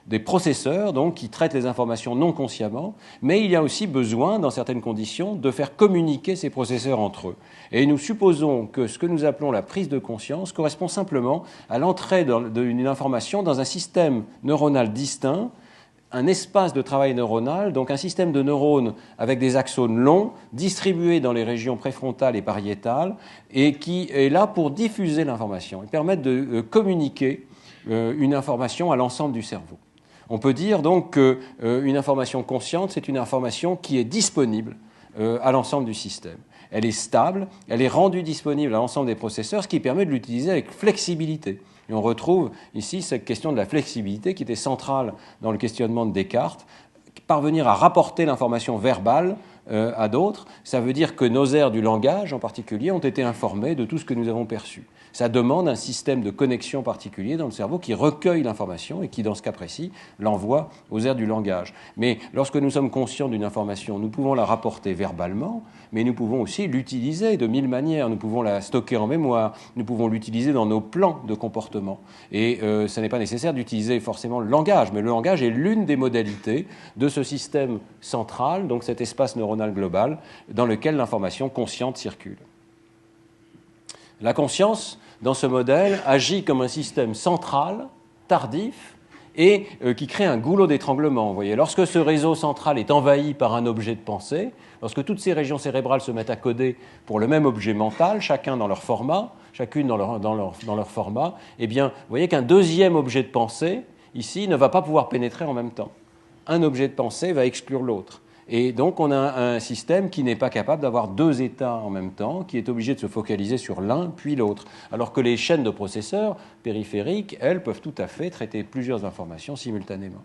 des processeurs donc, qui traitent les informations non consciemment, mais il y a aussi besoin, dans certaines conditions, de faire communiquer ces processeurs entre eux. Et nous supposons que ce que nous appelons la prise de conscience correspond simplement à l'entrée d'une information dans un système neuronal distinct, un espace de travail neuronal, donc un système de neurones avec des axones longs, distribués dans les régions préfrontales et pariétales, et qui est là pour diffuser l'information et permettre de communiquer une information à l'ensemble du cerveau. On peut dire donc qu'une information consciente, c'est une information qui est disponible à l'ensemble du système. Elle est stable, elle est rendue disponible à l'ensemble des processeurs, ce qui permet de l'utiliser avec flexibilité. Et on retrouve ici cette question de la flexibilité qui était centrale dans le questionnement de Descartes. Parvenir à rapporter l'information verbale à d'autres, ça veut dire que nos aires du langage en particulier ont été informées de tout ce que nous avons perçu. Ça demande un système de connexion particulier dans le cerveau qui recueille l'information et qui, dans ce cas précis, l'envoie aux aires du langage. Mais lorsque nous sommes conscients d'une information, nous pouvons la rapporter verbalement, mais nous pouvons aussi l'utiliser de mille manières. Nous pouvons la stocker en mémoire, nous pouvons l'utiliser dans nos plans de comportement. Et ce n'est pas nécessaire d'utiliser forcément le langage, mais le langage est l'une des modalités de ce système central, donc cet espace neuronal global, dans lequel l'information consciente circule. La conscience, dans ce modèle, agit comme un système central, tardif, et qui crée un goulot d'étranglement. Vous voyez, lorsque ce réseau central est envahi par un objet de pensée, lorsque toutes ces régions cérébrales se mettent à coder pour le même objet mental, chacun dans leur format, chacune dans leur format, eh bien, vous voyez qu'un deuxième objet de pensée, ici, ne va pas pouvoir pénétrer en même temps. Un objet de pensée va exclure l'autre. Et donc, on a un système qui n'est pas capable d'avoir deux états en même temps, qui est obligé de se focaliser sur l'un puis l'autre. Alors que les chaînes de processeurs périphériques, elles, peuvent tout à fait traiter plusieurs informations simultanément.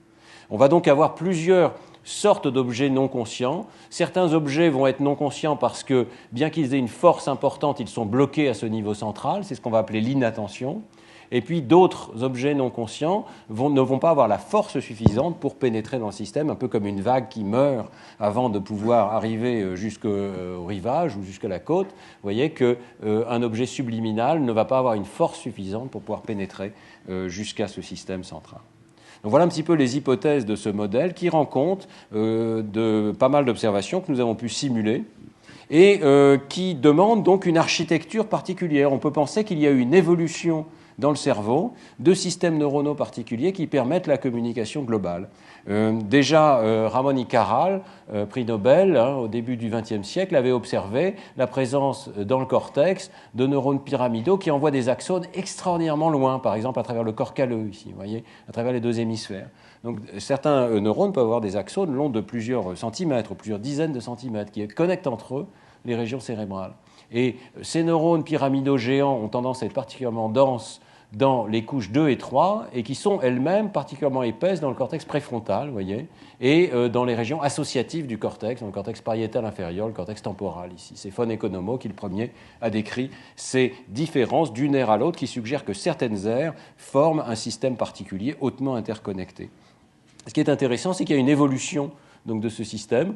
On va donc avoir plusieurs sortes d'objets non conscients. Certains objets vont être non conscients parce que, bien qu'ils aient une force importante, ils sont bloqués à ce niveau central. C'est ce qu'on va appeler l'inattention. et puis d'autres objets non conscients ne vont pas avoir la force suffisante pour pénétrer dans le système, un peu comme une vague qui meurt avant de pouvoir arriver jusqu'au rivage ou jusqu'à la côte. Vous voyez qu'un objet subliminal ne va pas avoir une force suffisante pour pouvoir pénétrer jusqu'à ce système central. Donc voilà un petit peu les hypothèses de ce modèle qui rend compte de pas mal d'observations que nous avons pu simuler et qui demandent donc une architecture particulière. On peut penser qu'il y a eu une évolution dans le cerveau de systèmes neuronaux particuliers qui permettent la communication globale. Déjà, Ramon y Cajal, prix Nobel, au début du XXe siècle, avait observé la présence dans le cortex de neurones pyramidaux qui envoient des axones extraordinairement loin, par exemple à travers le corps calleux, ici, vous voyez, à travers les deux hémisphères. Donc certains neurones peuvent avoir des axones longs de plusieurs centimètres, plusieurs dizaines de centimètres, qui connectent entre eux les régions cérébrales. Et ces neurones pyramidaux géants ont tendance à être particulièrement denses dans les couches 2 et 3 et qui sont elles-mêmes particulièrement épaisses dans le cortex préfrontal, vous voyez, et dans les régions associatives du cortex, dans le cortex pariétal inférieur, le cortex temporal ici. C'est von Economo qui, le premier, a décrit ces différences d'une aire à l'autre qui suggèrent que certaines aires forment un système particulier hautement interconnecté. Ce qui est intéressant, c'est qu'il y a une évolution donc, de ce système.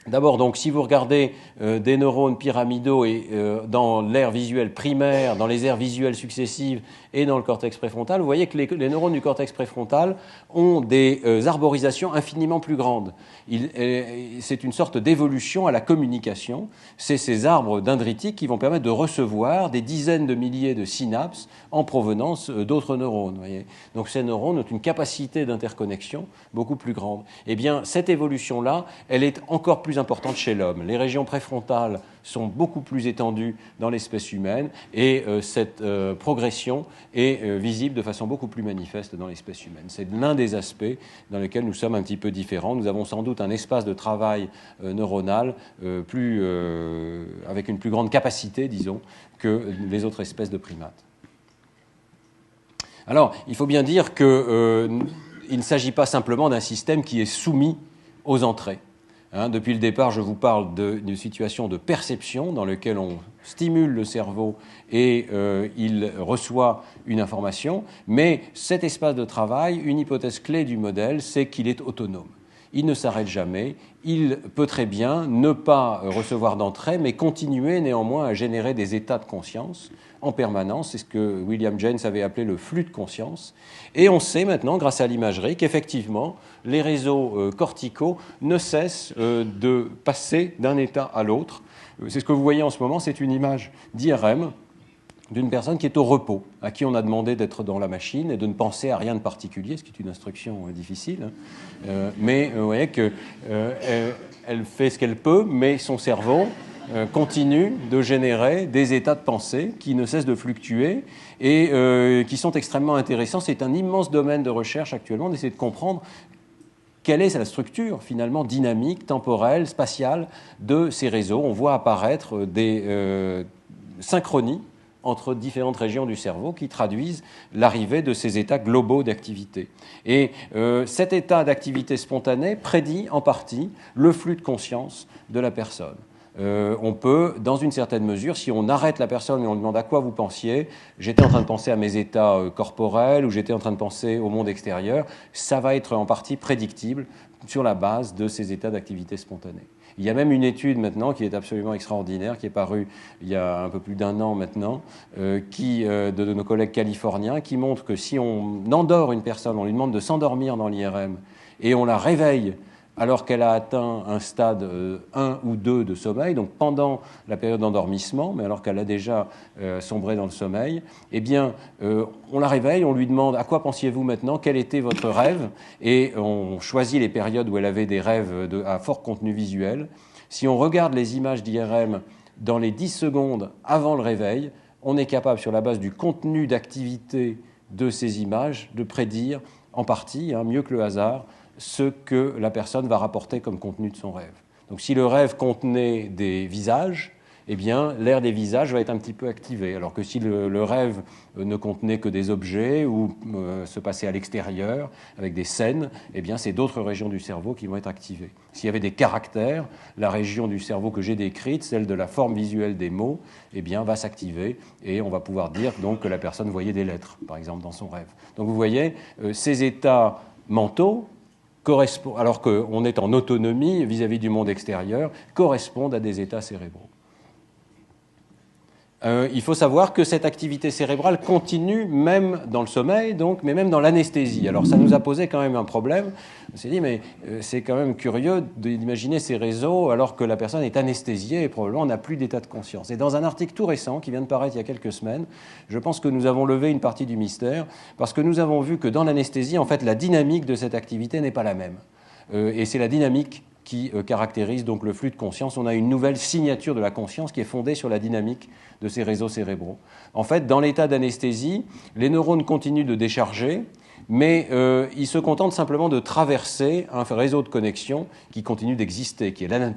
D'abord, donc, si vous regardez des neurones pyramidaux et, dans l'aire visuelle primaire, dans les aires visuelles successives et dans le cortex préfrontal, vous voyez que les neurones du cortex préfrontal ont des arborisations infiniment plus grandes. C'est une sorte d'évolution à la communication. C'est ces arbres dendritiques qui vont permettre de recevoir des dizaines de milliers de synapses en provenance d'autres neurones. Vous voyez. Donc ces neurones ont une capacité d'interconnexion beaucoup plus grande. Eh bien, cette évolution-là, elle est encore plus importante chez l'homme. Les régions préfrontales sont beaucoup plus étendues dans l'espèce humaine et cette progression est visible de façon beaucoup plus manifeste dans l'espèce humaine. C'est l'un des aspects dans lesquels nous sommes un petit peu différents. Nous avons sans doute un espace de travail neuronal avec une plus grande capacité, disons, que les autres espèces de primates. Alors, il faut bien dire qu'il ne s'agit pas simplement d'un système qui est soumis aux entrées. Depuis le départ, je vous parle d'une situation de perception dans laquelle on stimule le cerveau et il reçoit une information, mais cet espace de travail, une hypothèse clé du modèle, c'est qu'il est autonome. Il ne s'arrête jamais, il peut très bien ne pas recevoir d'entrée, mais continuer néanmoins à générer des états de conscience en permanence. C'est ce que William James avait appelé le flux de conscience. Et on sait maintenant, grâce à l'imagerie, qu'effectivement, les réseaux corticaux ne cessent de passer d'un état à l'autre. C'est ce que vous voyez en ce moment, c'est une image d'IRM d'une personne qui est au repos, à qui on a demandé d'être dans la machine et de ne penser à rien de particulier, ce qui est une instruction difficile. Mais vous voyez qu'elle fait ce qu'elle peut, mais son cerveau continue de générer des états de pensée qui ne cessent de fluctuer et qui sont extrêmement intéressants. C'est un immense domaine de recherche actuellement d'essayer de comprendre quelle est la structure finalement dynamique, temporelle, spatiale de ces réseaux. On voit apparaître des synchronies entre différentes régions du cerveau qui traduisent l'arrivée de ces états globaux d'activité. Et cet état d'activité spontanée prédit en partie le flux de conscience de la personne. On peut, dans une certaine mesure, si on arrête la personne et on lui demande à quoi vous pensiez, j'étais en train de penser à mes états corporels ou j'étais en train de penser au monde extérieur, ça va être en partie prédictible sur la base de ces états d'activité spontanée. Il y a même une étude maintenant qui est absolument extraordinaire, qui est parue il y a un peu plus d'un an maintenant, de nos collègues californiens, qui montre que si on endort une personne, on lui demande de s'endormir dans l'IRM et on la réveille alors qu'elle a atteint un stade 1 ou 2 de sommeil, donc pendant la période d'endormissement, mais alors qu'elle a déjà sombré dans le sommeil, eh bien, on la réveille, on lui demande « À quoi pensiez-vous maintenant ? Quel était votre rêve ?» Et on choisit les périodes où elle avait des rêves à fort contenu visuel. Si on regarde les images d'IRM dans les 10 secondes avant le réveil, on est capable, sur la base du contenu d'activité de ces images, de prédire en partie, mieux que le hasard, ce que la personne va rapporter comme contenu de son rêve. Donc si le rêve contenait des visages, eh bien, l'aire des visages va être un petit peu activée. Alors que si le rêve ne contenait que des objets ou se passait à l'extérieur avec des scènes, eh bien, c'est d'autres régions du cerveau qui vont être activées. S'il y avait des caractères, la région du cerveau que j'ai décrite, celle de la forme visuelle des mots, eh bien, va s'activer et on va pouvoir dire donc que la personne voyait des lettres, par exemple, dans son rêve. Donc vous voyez, ces états mentaux, alors qu'on est en autonomie vis-à-vis du monde extérieur, correspondent à des états cérébraux. Il faut savoir que cette activité cérébrale continue même dans le sommeil, donc, mais même dans l'anesthésie. Alors ça nous a posé quand même un problème. On s'est dit, mais c'est quand même curieux d'imaginer ces réseaux alors que la personne est anesthésiée et probablement n'a plus d'état de conscience. Et dans un article tout récent qui vient de paraître il y a quelques semaines, je pense que nous avons levé une partie du mystère parce que nous avons vu que dans l'anesthésie, en fait, la dynamique de cette activité n'est pas la même. Et c'est la dynamique qui caractérise donc le flux de conscience. On a une nouvelle signature de la conscience qui est fondée sur la dynamique de ces réseaux cérébraux. En fait, dans l'état d'anesthésie, les neurones continuent de décharger, mais ils se contentent simplement de traverser un réseau de connexion qui continue d'exister, qui est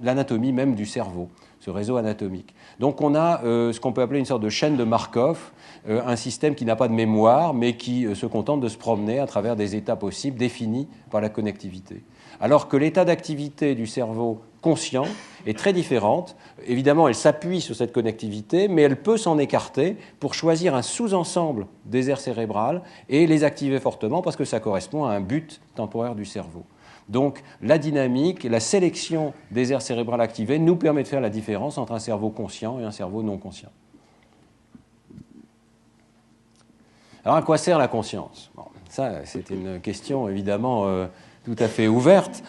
l'anatomie même du cerveau, ce réseau anatomique. Donc on a ce qu'on peut appeler une sorte de chaîne de Markov, un système qui n'a pas de mémoire, mais qui se contente de se promener à travers des états possibles définis par la connectivité. Alors que l'état d'activité du cerveau conscient est très différente. Évidemment, elle s'appuie sur cette connectivité, mais elle peut s'en écarter pour choisir un sous-ensemble des aires cérébrales et les activer fortement parce que ça correspond à un but temporaire du cerveau. Donc la dynamique, la sélection des aires cérébrales activées nous permet de faire la différence entre un cerveau conscient et un cerveau non conscient. Alors à quoi sert la conscience ? Bon, ça, c'est une question évidemment tout à fait ouverte.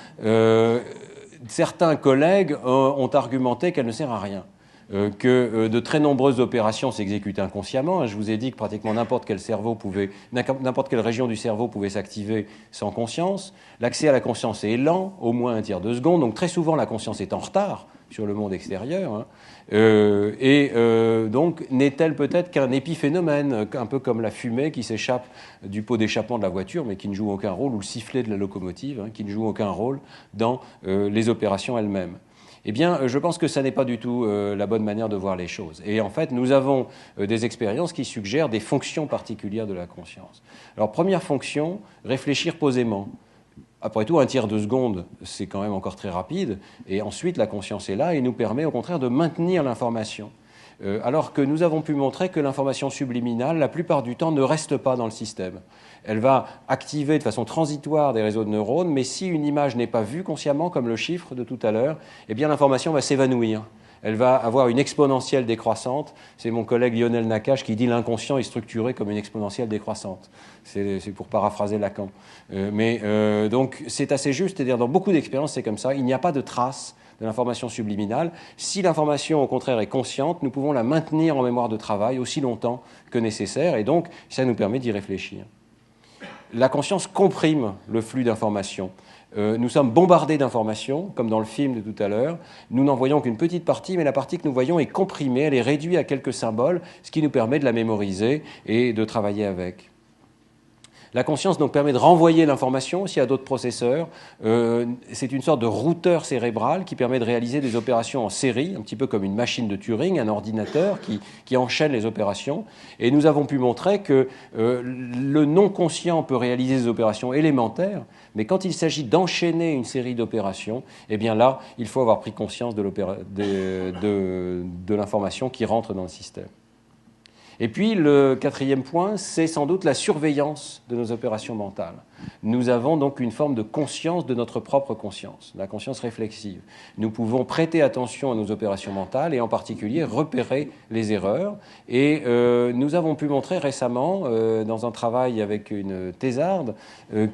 Certains collègues ont argumenté qu'elle ne sert à rien, que de très nombreuses opérations s'exécutent inconsciemment. Je vous ai dit que pratiquement n'importe quelle région du cerveau pouvait s'activer sans conscience. L'accès à la conscience est lent, au moins un tiers de seconde, donc très souvent la conscience est en retard sur le monde extérieur. Donc n'est-elle peut-être qu'un épiphénomène, un peu comme la fumée qui s'échappe du pot d'échappement de la voiture, mais qui ne joue aucun rôle, ou le sifflet de la locomotive, qui ne joue aucun rôle dans les opérations elles-mêmes. Eh bien, je pense que ça n'est pas du tout la bonne manière de voir les choses. Et en fait, nous avons des expériences qui suggèrent des fonctions particulières de la conscience. Alors, première fonction, réfléchir posément. Après tout, un tiers de seconde, c'est quand même encore très rapide. Et ensuite, la conscience est là et nous permet au contraire de maintenir l'information. Alors que nous avons pu montrer que l'information subliminale, la plupart du temps, ne reste pas dans le système. Elle va activer de façon transitoire des réseaux de neurones, mais si une image n'est pas vue consciemment, comme le chiffre de tout à l'heure, eh bien l'information va s'évanouir. Elle va avoir une exponentielle décroissante. C'est mon collègue Lionel Nakache qui dit l'inconscient est structuré comme une exponentielle décroissante. C'est pour paraphraser Lacan. Donc c'est assez juste, c'est-à-dire dans beaucoup d'expériences c'est comme ça, il n'y a pas de trace de l'information subliminale. Si l'information au contraire est consciente, nous pouvons la maintenir en mémoire de travail aussi longtemps que nécessaire et donc ça nous permet d'y réfléchir. La conscience comprime le flux d'informations. Nous sommes bombardés d'informations, comme dans le film de tout à l'heure. Nous n'en voyons qu'une petite partie, mais la partie que nous voyons est comprimée, elle est réduite à quelques symboles, ce qui nous permet de la mémoriser et de travailler avec. La conscience donc permet de renvoyer l'information aussi à d'autres processeurs. C'est une sorte de routeur cérébral qui permet de réaliser des opérations en série, un petit peu comme une machine de Turing, un ordinateur qui enchaîne les opérations. Et nous avons pu montrer que le non-conscient peut réaliser des opérations élémentaires, mais quand il s'agit d'enchaîner une série d'opérations, eh bien là, il faut avoir pris conscience de l'information qui rentre dans le système. Et puis, le quatrième point, c'est sans doute la surveillance de nos opérations mentales. Nous avons donc une forme de conscience de notre propre conscience, la conscience réflexive. Nous pouvons prêter attention à nos opérations mentales et en particulier repérer les erreurs. Et nous avons pu montrer récemment, dans un travail avec une thésarde,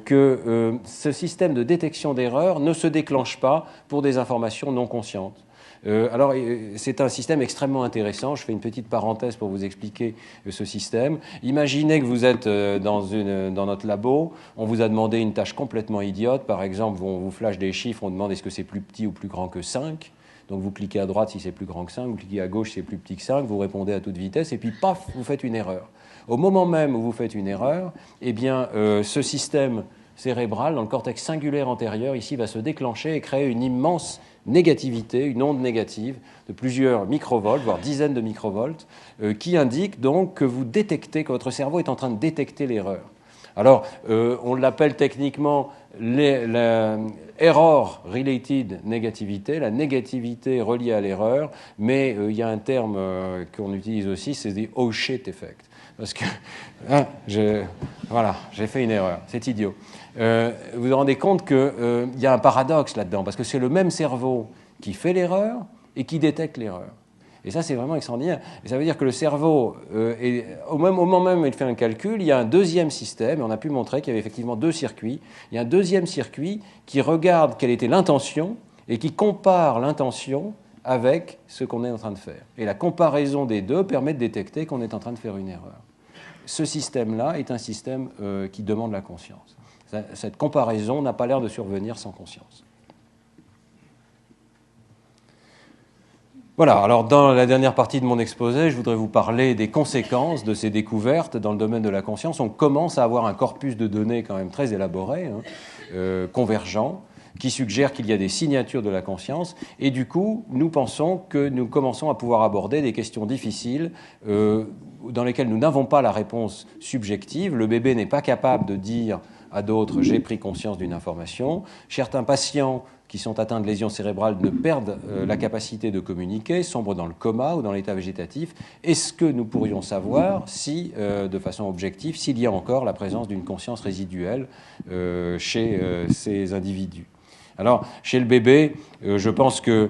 que ce système de détection d'erreurs ne se déclenche pas pour des informations non conscientes. Alors, c'est un système extrêmement intéressant. Je fais une petite parenthèse pour vous expliquer ce système. Imaginez que vous êtes dans notre labo, on vous a demandé une tâche complètement idiote. Par exemple, on vous flash des chiffres, on demande est-ce que c'est plus petit ou plus grand que 5. Donc vous cliquez à droite si c'est plus grand que 5, vous cliquez à gauche si c'est plus petit que 5, vous répondez à toute vitesse, et puis paf, vous faites une erreur. Au moment même où vous faites une erreur, eh bien, ce système cérébrale, dans le cortex singulaire antérieur, ici, va se déclencher et créer une immense négativité, une onde négative de plusieurs microvolts, voire dizaines de microvolts, qui indique donc que vous détectez, que votre cerveau est en train de détecter l'erreur. Alors, on l'appelle techniquement error-related negativité, la négativité reliée à l'erreur, mais il y a un terme qu'on utilise aussi, c'est the oh shit effect. Parce que, voilà, j'ai fait une erreur, c'est idiot. Vous vous rendez compte qu'il y a un paradoxe là-dedans, parce que c'est le même cerveau qui fait l'erreur et qui détecte l'erreur. Et ça, c'est vraiment extraordinaire. Et ça veut dire que le cerveau, au moment même où il fait un calcul, il y a un deuxième système, et on a pu montrer qu'il y avait effectivement deux circuits. Il y a un deuxième circuit qui regarde quelle était l'intention et qui compare l'intention avec ce qu'on est en train de faire. Et la comparaison des deux permet de détecter qu'on est en train de faire une erreur. Ce système-là est un système qui demande la conscience. Cette comparaison n'a pas l'air de survenir sans conscience. Voilà, alors dans la dernière partie de mon exposé, je voudrais vous parler des conséquences de ces découvertes dans le domaine de la conscience. On commence à avoir un corpus de données quand même très élaboré, convergent, qui suggère qu'il y a des signatures de la conscience. Et du coup, nous pensons que nous commençons à pouvoir aborder des questions difficiles dans lesquelles nous n'avons pas la réponse subjective. Le bébé n'est pas capable de dire à d'autres « j'ai pris conscience d'une information ». Certains patients qui sont atteints de lésions cérébrales ne perdent la capacité de communiquer, sombrent dans le coma ou dans l'état végétatif. Est-ce que nous pourrions savoir si, de façon objective, s'il y a encore la présence d'une conscience résiduelle chez ces individus? Alors, chez le bébé, je pense que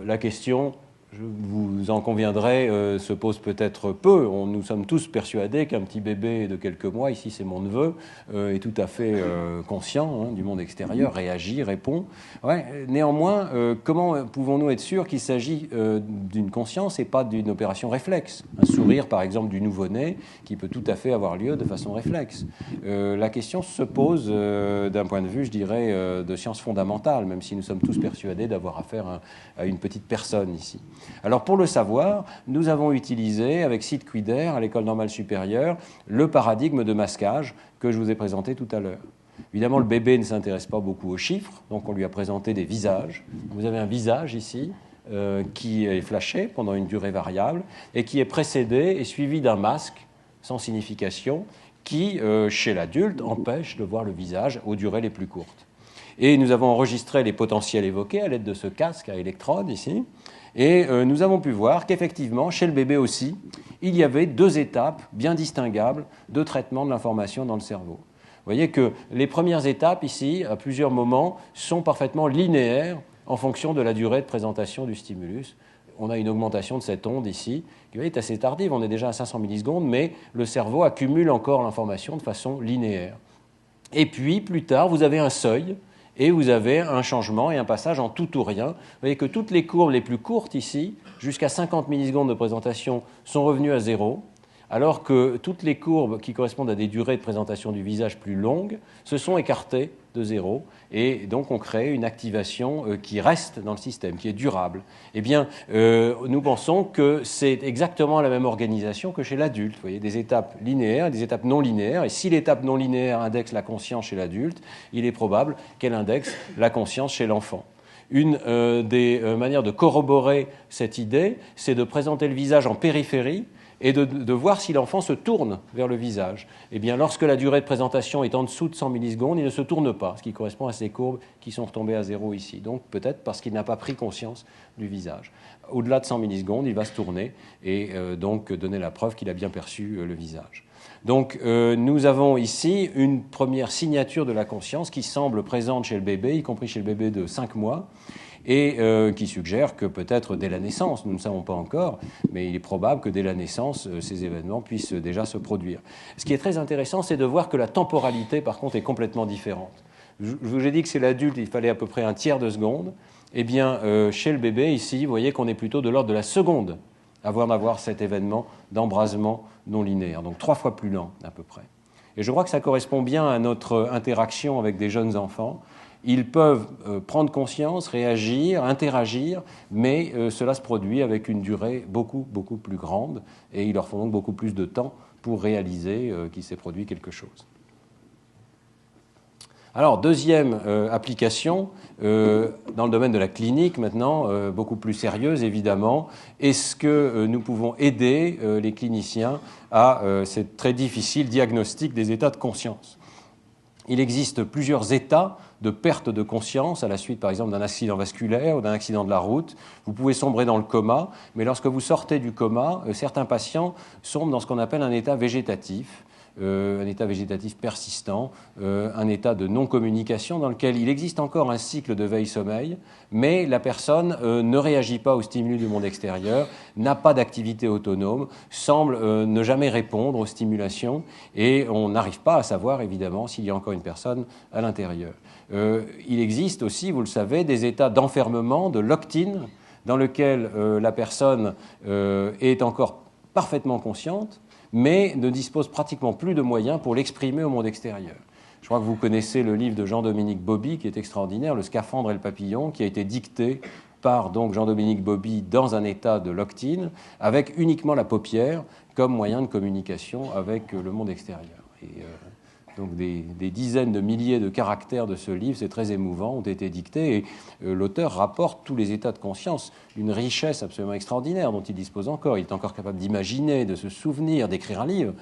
la question, vous en conviendrez, se pose peut-être peu. Nous sommes tous persuadés qu'un petit bébé de quelques mois, ici c'est mon neveu, est tout à fait conscient du monde extérieur, réagit, répond. Ouais, néanmoins, comment pouvons-nous être sûrs qu'il s'agit d'une conscience et pas d'une opération réflexe? Un sourire, par exemple, du nouveau-né, qui peut tout à fait avoir lieu de façon réflexe. La question se pose d'un point de vue, je dirais, de science fondamentale, même si nous sommes tous persuadés d'avoir affaire à une petite personne ici. Alors pour le savoir, nous avons utilisé avec Sid Quider à l'École normale supérieure le paradigme de masquage que je vous ai présenté tout à l'heure. Évidemment, le bébé ne s'intéresse pas beaucoup aux chiffres, donc on lui a présenté des visages. Vous avez un visage ici qui est flashé pendant une durée variable et qui est précédé et suivi d'un masque sans signification qui, chez l'adulte, empêche de voir le visage aux durées les plus courtes. Et nous avons enregistré les potentiels évoqués à l'aide de ce casque à électrodes ici. Et nous avons pu voir qu'effectivement, chez le bébé aussi, il y avait deux étapes bien distinguables de traitement de l'information dans le cerveau. Vous voyez que les premières étapes ici, à plusieurs moments, sont parfaitement linéaires en fonction de la durée de présentation du stimulus. On a une augmentation de cette onde ici, qui est assez tardive, on est déjà à 500 millisecondes, mais le cerveau accumule encore l'information de façon linéaire. Et puis, plus tard, vous avez un seuil, et vous avez un changement et un passage en tout ou rien. Vous voyez que toutes les courbes les plus courtes ici, jusqu'à 50 millisecondes de présentation, sont revenues à zéro, alors que toutes les courbes qui correspondent à des durées de présentation du visage plus longues se sont écartées de zéro, et donc on crée une activation qui reste dans le système, qui est durable. Eh bien, nous pensons que c'est exactement la même organisation que chez l'adulte. Vous voyez, des étapes linéaires et des étapes non linéaires, et si l'étape non linéaire indexe la conscience chez l'adulte, il est probable qu'elle indexe la conscience chez l'enfant. Une des manières de corroborer cette idée, c'est de présenter le visage en périphérie, et de voir si l'enfant se tourne vers le visage. Eh bien, lorsque la durée de présentation est en dessous de 100 millisecondes, il ne se tourne pas, ce qui correspond à ces courbes qui sont retombées à zéro ici. Donc, peut-être parce qu'il n'a pas pris conscience du visage. Au-delà de 100 millisecondes, il va se tourner et donc donner la preuve qu'il a bien perçu le visage. Donc, nous avons ici une première signature de la conscience qui semble présente chez le bébé, y compris chez le bébé de 5 mois, et qui suggère que peut-être dès la naissance, nous ne savons pas encore, mais il est probable que dès la naissance, ces événements puissent déjà se produire. Ce qui est très intéressant, c'est de voir que la temporalité, par contre, est complètement différente. Je vous ai dit que chez l'adulte, il fallait à peu près un tiers de seconde. Eh bien, chez le bébé, ici, vous voyez qu'on est plutôt de l'ordre de la seconde avant d'avoir cet événement d'embrasement non linéaire, donc 3 fois plus lent à peu près. Et je crois que ça correspond bien à notre interaction avec des jeunes enfants. Ils peuvent prendre conscience, réagir, interagir, mais cela se produit avec une durée beaucoup, beaucoup plus grande, et il leur faut donc beaucoup plus de temps pour réaliser qu'il s'est produit quelque chose. Alors, deuxième application, dans le domaine de la clinique maintenant, beaucoup plus sérieuse évidemment, est-ce que nous pouvons aider les cliniciens à ce très difficile diagnostic des états de conscience? Il existe plusieurs états de perte de conscience à la suite, par exemple, d'un accident vasculaire ou d'un accident de la route. Vous pouvez sombrer dans le coma, mais lorsque vous sortez du coma, certains patients sombrent dans ce qu'on appelle un état végétatif persistant, un état de non-communication dans lequel il existe encore un cycle de veille-sommeil, mais la personne ne réagit pas aux stimuli du monde extérieur, n'a pas d'activité autonome, semble ne jamais répondre aux stimulations, et on n'arrive pas à savoir, évidemment, s'il y a encore une personne à l'intérieur. Il existe aussi, vous le savez, des états d'enfermement, de locked-in, dans lequel la personne est encore parfaitement consciente, mais ne dispose pratiquement plus de moyens pour l'exprimer au monde extérieur. Je crois que vous connaissez le livre de Jean-Dominique Bauby, qui est extraordinaire, Le scaphandre et le papillon, qui a été dicté par donc Jean-Dominique Bauby dans un état de locked-in, avec uniquement la paupière comme moyen de communication avec le monde extérieur. Et, donc des dizaines de milliers de caractères de ce livre, c'est très émouvant, ont été dictés et l'auteur rapporte tous les états de conscience, une richesse absolument extraordinaire dont il dispose encore. Il est encore capable d'imaginer, de se souvenir, d'écrire un livre.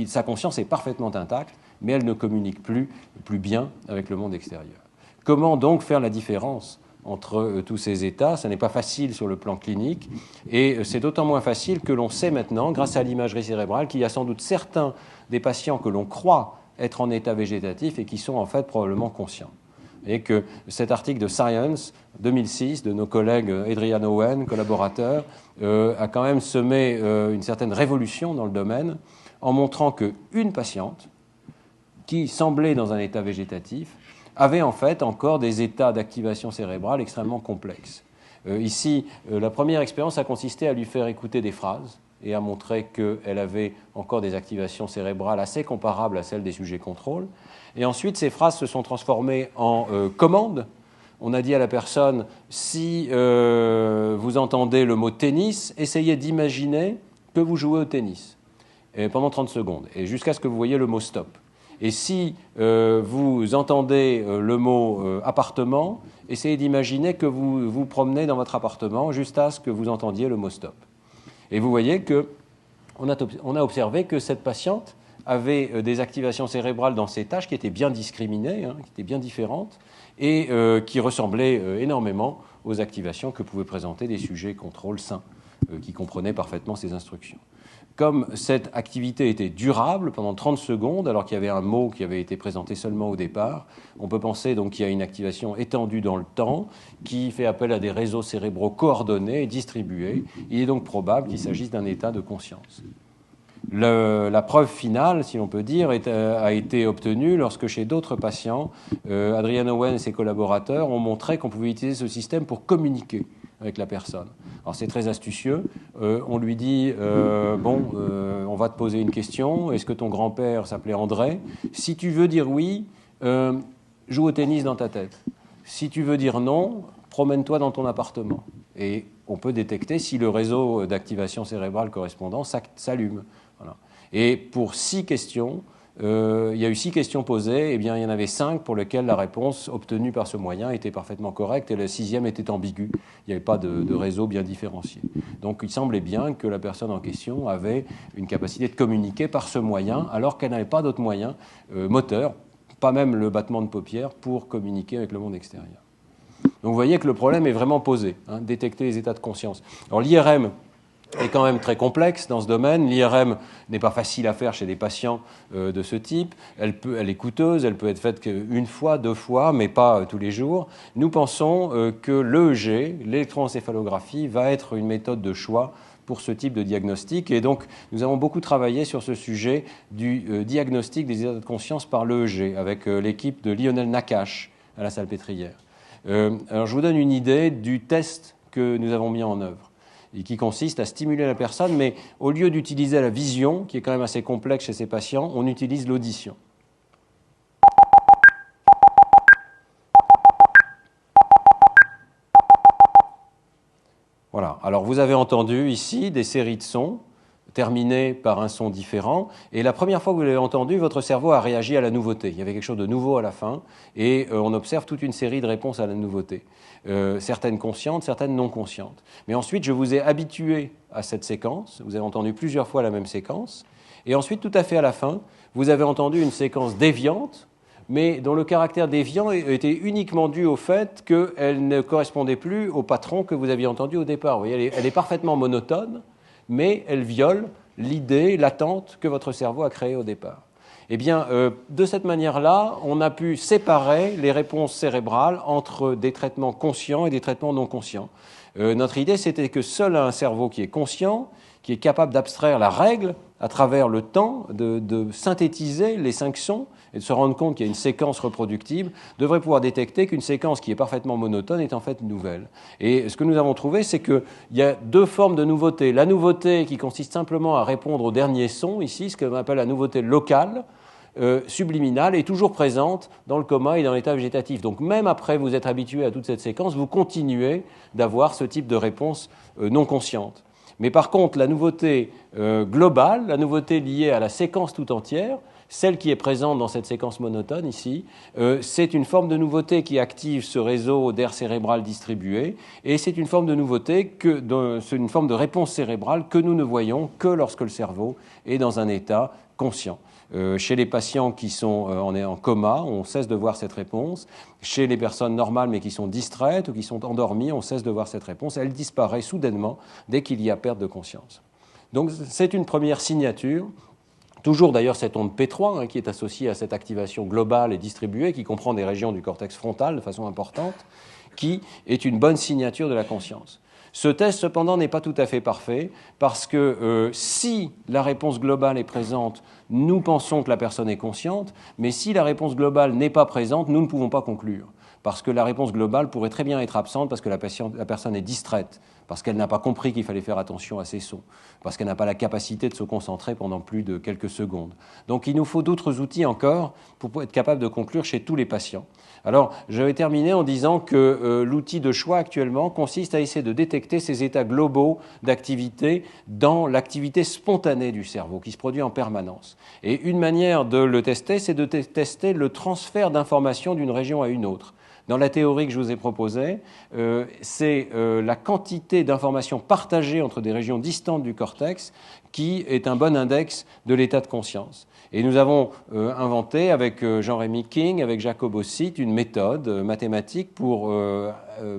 Sa conscience est parfaitement intacte, mais elle ne communique plus bien avec le monde extérieur. Comment donc faire la différence entre tous ces états? Ce n'est pas facile sur le plan clinique et c'est d'autant moins facile que l'on sait maintenant, grâce à l'imagerie cérébrale, qu'il y a sans doute certains des patients que l'on croit être en état végétatif et qui sont en fait probablement conscients. Et que cet article de Science 2006 de nos collègues Adrian Owen, collaborateurs, a quand même semé une certaine révolution dans le domaine en montrant qu'une patiente qui semblait dans un état végétatif avait en fait encore des états d'activation cérébrale extrêmement complexes. Ici, la première expérience a consisté à lui faire écouter des phrases et a montré qu'elle avait encore des activations cérébrales assez comparables à celles des sujets contrôle. Et ensuite, ces phrases se sont transformées en commandes. On a dit à la personne, si vous entendez le mot tennis, essayez d'imaginer que vous jouez au tennis pendant 30 secondes, et jusqu'à ce que vous voyez le mot stop. Et si vous entendez le mot appartement, essayez d'imaginer que vous vous promenez dans votre appartement jusqu'à ce que vous entendiez le mot stop. Et vous voyez qu'on a observé que cette patiente avait des activations cérébrales dans ses tâches qui étaient bien discriminées, qui étaient bien différentes, et qui ressemblaient énormément aux activations que pouvaient présenter des sujets contrôle sains, qui comprenaient parfaitement ces instructions. Comme cette activité était durable pendant 30 secondes, alors qu'il y avait un mot qui avait été présenté seulement au départ, on peut penser donc qu'il y a une activation étendue dans le temps qui fait appel à des réseaux cérébraux coordonnés et distribués. Il est donc probable qu'il s'agisse d'un état de conscience. La preuve finale, si l'on peut dire, a été obtenue lorsque chez d'autres patients, Adrian Owen et ses collaborateurs ont montré qu'on pouvait utiliser ce système pour communiquer avec la personne. Alors c'est très astucieux. On lui dit on va te poser une question. Est-ce que ton grand-père s'appelait André? Si tu veux dire oui, joue au tennis dans ta tête. Si tu veux dire non, promène-toi dans ton appartement. Et on peut détecter si le réseau d'activation cérébrale correspondant s'allume. Voilà. Et pour 6 questions, il y a eu 6 questions posées, et bien il y en avait 5 pour lesquelles la réponse obtenue par ce moyen était parfaitement correcte, et la 6e était ambiguë. Il n'y avait pas de réseau bien différencié. Donc il semblait bien que la personne en question avait une capacité de communiquer par ce moyen, alors qu'elle n'avait pas d'autres moyens moteurs, pas même le battement de paupières, pour communiquer avec le monde extérieur. Donc vous voyez que le problème est vraiment posé, détecter les états de conscience. Alors l'IRM est quand même très complexe dans ce domaine. L'IRM n'est pas facile à faire chez des patients de ce type. Elle est coûteuse, elle peut être faite qu'une fois, 2 fois, mais pas tous les jours. Nous pensons que l'EEG, l'électroencéphalographie, va être une méthode de choix pour ce type de diagnostic. Et donc, nous avons beaucoup travaillé sur ce sujet du diagnostic des états de conscience par l'EEG, avec l'équipe de Lionel Nakache à la Salpêtrière. Alors, je vous donne une idée du test que nous avons mis en œuvre, et qui consiste à stimuler la personne, mais au lieu d'utiliser la vision, qui est quand même assez complexe chez ces patients, on utilise l'audition. Voilà. Alors vous avez entendu ici des séries de sons terminé par un son différent. Et la première fois que vous l'avez entendu, votre cerveau a réagi à la nouveauté. Il y avait quelque chose de nouveau à la fin. Et on observe toute une série de réponses à la nouveauté. Certaines conscientes, certaines non conscientes. Mais ensuite, je vous ai habitué à cette séquence. Vous avez entendu plusieurs fois la même séquence. Et ensuite, tout à fait à la fin, vous avez entendu une séquence déviante, mais dont le caractère déviant était uniquement dû au fait qu'elle ne correspondait plus au patron que vous aviez entendu au départ. Vous voyez, elle est parfaitement monotone, mais elle viole l'idée, l'attente que votre cerveau a créée au départ. Eh bien, de cette manière-là, on a pu séparer les réponses cérébrales entre des traitements conscients et des traitements non conscients. Notre idée, c'était que seul un cerveau qui est conscient, qui est capable d'abstraire la règle à travers le temps, de synthétiser les 5 sons et de se rendre compte qu'il y a une séquence reproductible, devrait pouvoir détecter qu'une séquence qui est parfaitement monotone est en fait nouvelle. Et ce que nous avons trouvé, c'est qu'il y a 2 formes de nouveauté. La nouveauté qui consiste simplement à répondre au dernier son, ici, ce qu'on appelle la nouveauté locale, subliminale, est toujours présente dans le coma et dans l'état végétatif. Donc même après vous être habitué à toute cette séquence, vous continuez d'avoir ce type de réponse non consciente. Mais par contre, la nouveauté globale, la nouveauté liée à la séquence tout entière, celle qui est présente dans cette séquence monotone ici, c'est une forme de nouveauté qui active ce réseau d'air cérébral distribué, et c'est une forme de nouveauté, c'est une forme de réponse cérébrale que nous ne voyons que lorsque le cerveau est dans un état conscient. Chez les patients qui sont en coma, on cesse de voir cette réponse. Chez les personnes normales mais qui sont distraites ou qui sont endormies, on cesse de voir cette réponse. Elle disparaît soudainement dès qu'il y a perte de conscience. Donc c'est une première signature. Toujours d'ailleurs cette onde P3 qui est associée à cette activation globale et distribuée qui comprend des régions du cortex frontal de façon importante, qui est une bonne signature de la conscience. Ce test, cependant, n'est pas tout à fait parfait parce que si la réponse globale est présente, nous pensons que la personne est consciente, mais si la réponse globale n'est pas présente, nous ne pouvons pas conclure. Parce que la réponse globale pourrait très bien être absente parce que la personne est distraite, parce qu'elle n'a pas compris qu'il fallait faire attention à ses sons, parce qu'elle n'a pas la capacité de se concentrer pendant plus de quelques secondes. Donc il nous faut d'autres outils encore pour être capable de conclure chez tous les patients. Alors, je vais terminer en disant que l'outil de choix actuellement consiste à essayer de détecter ces états globaux d'activité dans l'activité spontanée du cerveau qui se produit en permanence. Et une manière de le tester, c'est de tester le transfert d'informations d'une région à une autre. Dans la théorie que je vous ai proposée, c'est la quantité d'informations partagées entre des régions distantes du cortex qui est un bon index de l'état de conscience. Et nous avons inventé avec Jean-Rémy King, avec Jacob Ossite, une méthode mathématique pour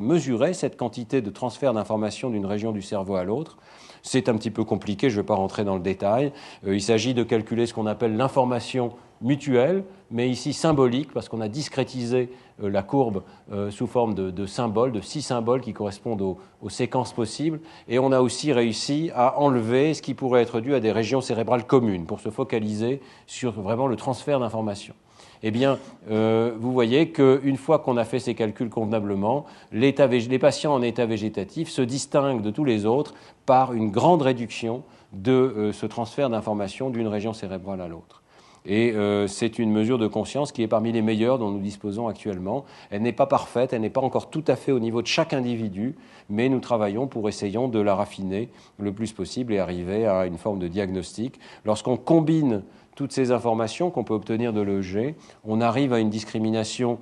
mesurer cette quantité de transfert d'informations d'une région du cerveau à l'autre. C'est un petit peu compliqué, je ne vais pas rentrer dans le détail. Il s'agit de calculer ce qu'on appelle l'information mutuelle, mais ici symbolique, parce qu'on a discrétisé la courbe sous forme de symboles, de 6 symboles qui correspondent aux séquences possibles. Et on a aussi réussi à enlever ce qui pourrait être dû à des régions cérébrales communes, pour se focaliser sur vraiment le transfert d'informations. Eh bien, vous voyez qu'une fois qu'on a fait ces calculs convenablement, les patients en état végétatif se distinguent de tous les autres par une grande réduction de ce transfert d'informations d'une région cérébrale à l'autre. Et c'est une mesure de conscience qui est parmi les meilleures dont nous disposons actuellement. Elle n'est pas parfaite, elle n'est pas encore tout à fait au niveau de chaque individu, mais nous travaillons pour essayer de la raffiner le plus possible et arriver à une forme de diagnostic. Lorsqu'on combine toutes ces informations qu'on peut obtenir de l'EEG, on arrive à une discrimination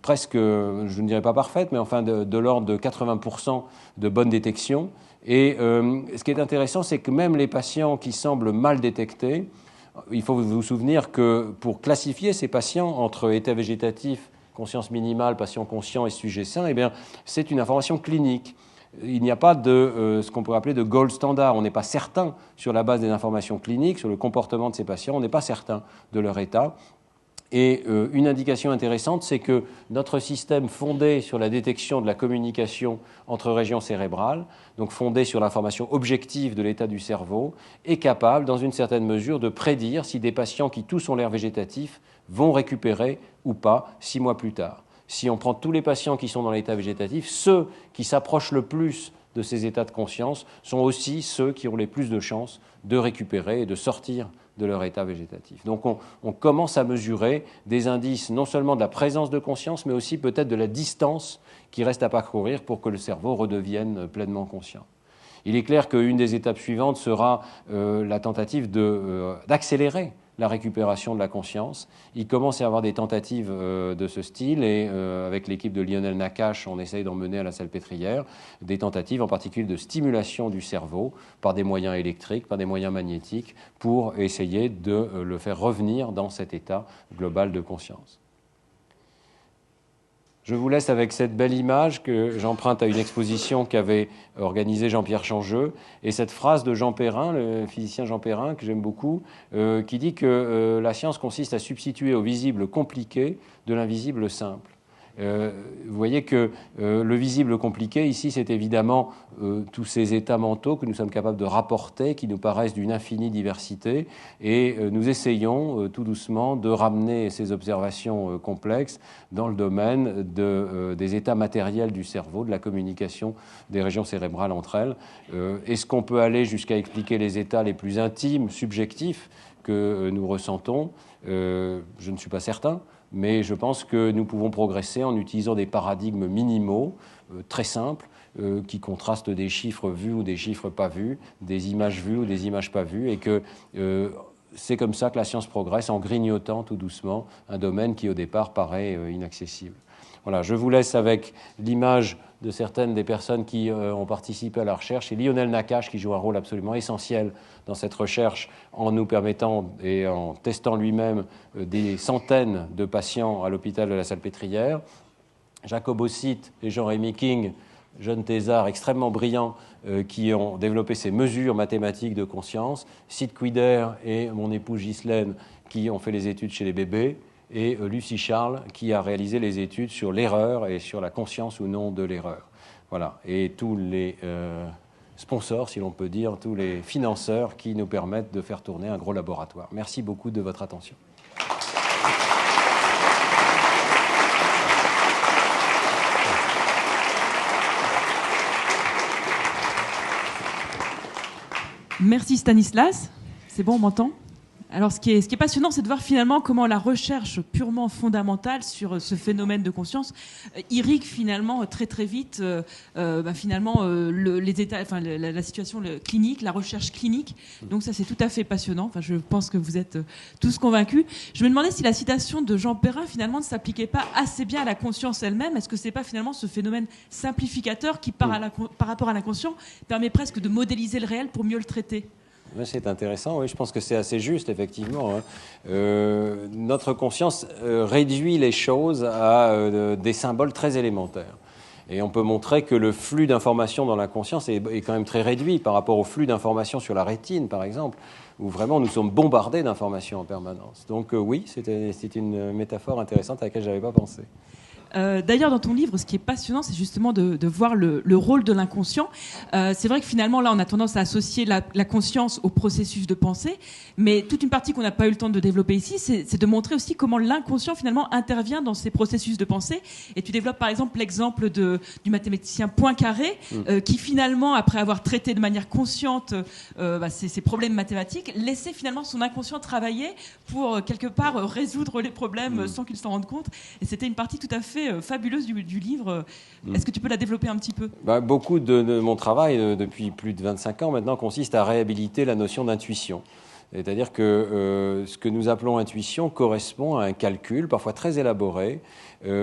presque, je ne dirais pas parfaite, mais enfin de l'ordre de 80% de bonne détection. Et ce qui est intéressant, c'est que même les patients qui semblent mal détectés, il faut vous souvenir que pour classifier ces patients entre état végétatif, conscience minimale, patient conscient et sujet sain, eh bien, c'est une information clinique. Il n'y a pas de ce qu'on pourrait appeler de gold standard. On n'est pas certain, sur la base des informations cliniques, sur le comportement de ces patients, on n'est pas certain de leur état. Et une indication intéressante, c'est que notre système fondé sur la détection de la communication entre régions cérébrales, donc fondé sur l'information objective de l'état du cerveau, est capable, dans une certaine mesure, de prédire si des patients qui tous ont l'air végétatif vont récupérer ou pas 6 mois plus tard. Si on prend tous les patients qui sont dans l'état végétatif, ceux qui s'approchent le plus de ces états de conscience sont aussi ceux qui ont les plus de chances de récupérer et de sortir de leur état végétatif. Donc on commence à mesurer des indices non seulement de la présence de conscience, mais aussi peut-être de la distance qui reste à parcourir pour que le cerveau redevienne pleinement conscient. Il est clair qu'une des étapes suivantes sera la tentative d'accélérer la récupération de la conscience. Il commence à y avoir des tentatives de ce style et avec l'équipe de Lionel Nakache, on essaye d'en mener à la Salpêtrière des tentatives en particulier de stimulation du cerveau par des moyens électriques, par des moyens magnétiques pour essayer de le faire revenir dans cet état global de conscience. Je vous laisse avec cette belle image que j'emprunte à une exposition qu'avait organisée Jean-Pierre Changeux et cette phrase de Jean Perrin, le physicien Jean Perrin, que j'aime beaucoup, qui dit que la science consiste à substituer au visible compliqué de l'invisible simple. Vous voyez que le visible compliqué, ici, c'est évidemment tous ces états mentaux que nous sommes capables de rapporter, qui nous paraissent d'une infinie diversité, et nous essayons tout doucement de ramener ces observations complexes dans le domaine des états matériels du cerveau, de la communication des régions cérébrales entre elles. Est-ce qu'on peut aller jusqu'à expliquer les états les plus intimes, subjectifs que nous ressentons? Je ne suis pas certain. Mais je pense que nous pouvons progresser en utilisant des paradigmes minimaux, très simples, qui contrastent des chiffres vus ou des chiffres pas vus, des images vues ou des images pas vues, et que c'est comme ça que la science progresse, en grignotant tout doucement un domaine qui au départ paraît inaccessible. Voilà, je vous laisse avec l'image de certaines des personnes qui ont participé à la recherche. C'est Lionel Nakache qui joue un rôle absolument essentiel dans cette recherche en nous permettant et en testant lui-même des centaines de patients à l'hôpital de la Salpêtrière. Jacob Ossite et Jean-Rémy King, jeunes thésards extrêmement brillants qui ont développé ces mesures mathématiques de conscience. Sid Quider et mon épouse Ghislaine qui ont fait les études chez les bébés. Et Lucie Charles, qui a réalisé les études sur l'erreur et sur la conscience ou non de l'erreur. Voilà. Et tous les sponsors, si l'on peut dire, tous les financeurs qui nous permettent de faire tourner un gros laboratoire. Merci beaucoup de votre attention. Merci Stanislas. C'est bon, on m'entend ? Alors, ce qui est passionnant, c'est de voir finalement comment la recherche purement fondamentale sur ce phénomène de conscience irrigue finalement très très vite les états, enfin la situation clinique, la recherche clinique. Donc ça, c'est tout à fait passionnant. Enfin, je pense que vous êtes tous convaincus. Je me demandais si la citation de Jean Perrin finalement ne s'appliquait pas assez bien à la conscience elle-même. Est-ce que c'est pas finalement ce phénomène simplificateur qui, par rapport à l'inconscient, permet presque de modéliser le réel pour mieux le traiter ? C'est intéressant, oui, je pense que c'est assez juste, effectivement. Notre conscience réduit les choses à des symboles très élémentaires. Et on peut montrer que le flux d'informations dans la conscience est quand même très réduit par rapport au flux d'informations sur la rétine, par exemple, où vraiment nous sommes bombardés d'informations en permanence. Donc oui, c'est une métaphore intéressante à laquelle je n'avais pas pensé. D'ailleurs, dans ton livre, ce qui est passionnant, c'est justement de voir le rôle de l'inconscient. C'est vrai que finalement, là, on a tendance à associer la conscience au processus de pensée, mais toute une partie qu'on n'a pas eu le temps de développer ici, c'est de montrer aussi comment l'inconscient, finalement, intervient dans ces processus de pensée. Et tu développes, par exemple, l'exemple du mathématicien Poincaré, qui finalement, après avoir traité de manière consciente ces problèmes mathématiques, laissait finalement son inconscient travailler pour, quelque part, résoudre les problèmes sans qu'il s'en rende compte. Et c'était une partie tout à fait fabuleuse du livre. Est-ce que tu peux la développer un petit peu ? Beaucoup de mon travail, depuis plus de 25 ans maintenant, consiste à réhabiliter la notion d'intuition. C'est-à-dire que ce que nous appelons intuition correspond à un calcul, parfois très élaboré,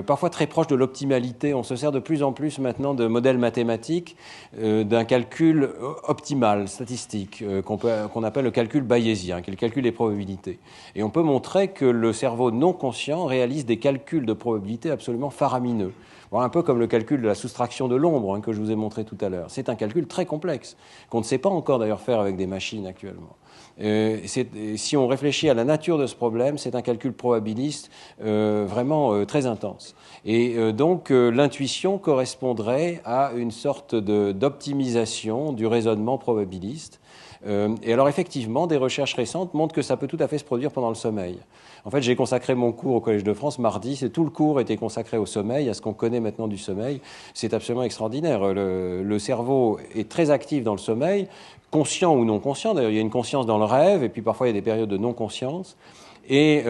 parfois très proche de l'optimalité. On se sert de plus en plus maintenant de modèles mathématiques, d'un calcul optimal, statistique, qu'on appelle le calcul bayésien, qui est le calcul des probabilités. Et on peut montrer que le cerveau non conscient réalise des calculs de probabilité absolument faramineux. Un peu comme le calcul de la soustraction de l'ombre que je vous ai montré tout à l'heure. C'est un calcul très complexe, qu'on ne sait pas encore d'ailleurs faire avec des machines actuellement. Si on réfléchit à la nature de ce problème, c'est un calcul probabiliste vraiment très intense. Et donc l'intuition correspondrait à une sorte d'optimisation du raisonnement probabiliste. Et alors effectivement, des recherches récentes montrent que ça peut tout à fait se produire pendant le sommeil. En fait, j'ai consacré mon cours au Collège de France mardi. Tout le cours était consacré au sommeil, à ce qu'on connaît maintenant du sommeil. C'est absolument extraordinaire. Le cerveau est très actif dans le sommeil, conscient ou non conscient. D'ailleurs, il y a une conscience dans le rêve, et puis parfois il y a des périodes de non-conscience. Et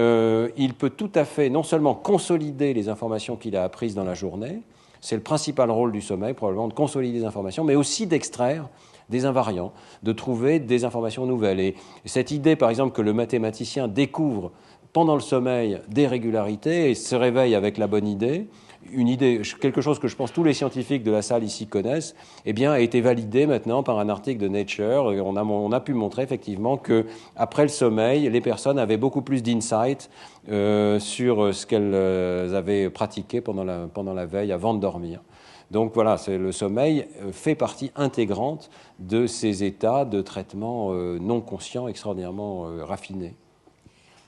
il peut tout à fait non seulement consolider les informations qu'il a apprises dans la journée, c'est le principal rôle du sommeil, probablement de consolider les informations, mais aussi d'extraire des invariants, de trouver des informations nouvelles. Et cette idée, par exemple, que le mathématicien découvre pendant le sommeil des régularités et se réveille avec la bonne idée, une idée, quelque chose que je pense tous les scientifiques de la salle ici connaissent, eh bien, a été validé maintenant par un article de Nature. On a pu montrer effectivement que après le sommeil, les personnes avaient beaucoup plus d'insight sur ce qu'elles avaient pratiqué pendant la veille avant de dormir. Donc voilà, le sommeil fait partie intégrante de ces états de traitement non conscient extraordinairement raffinés.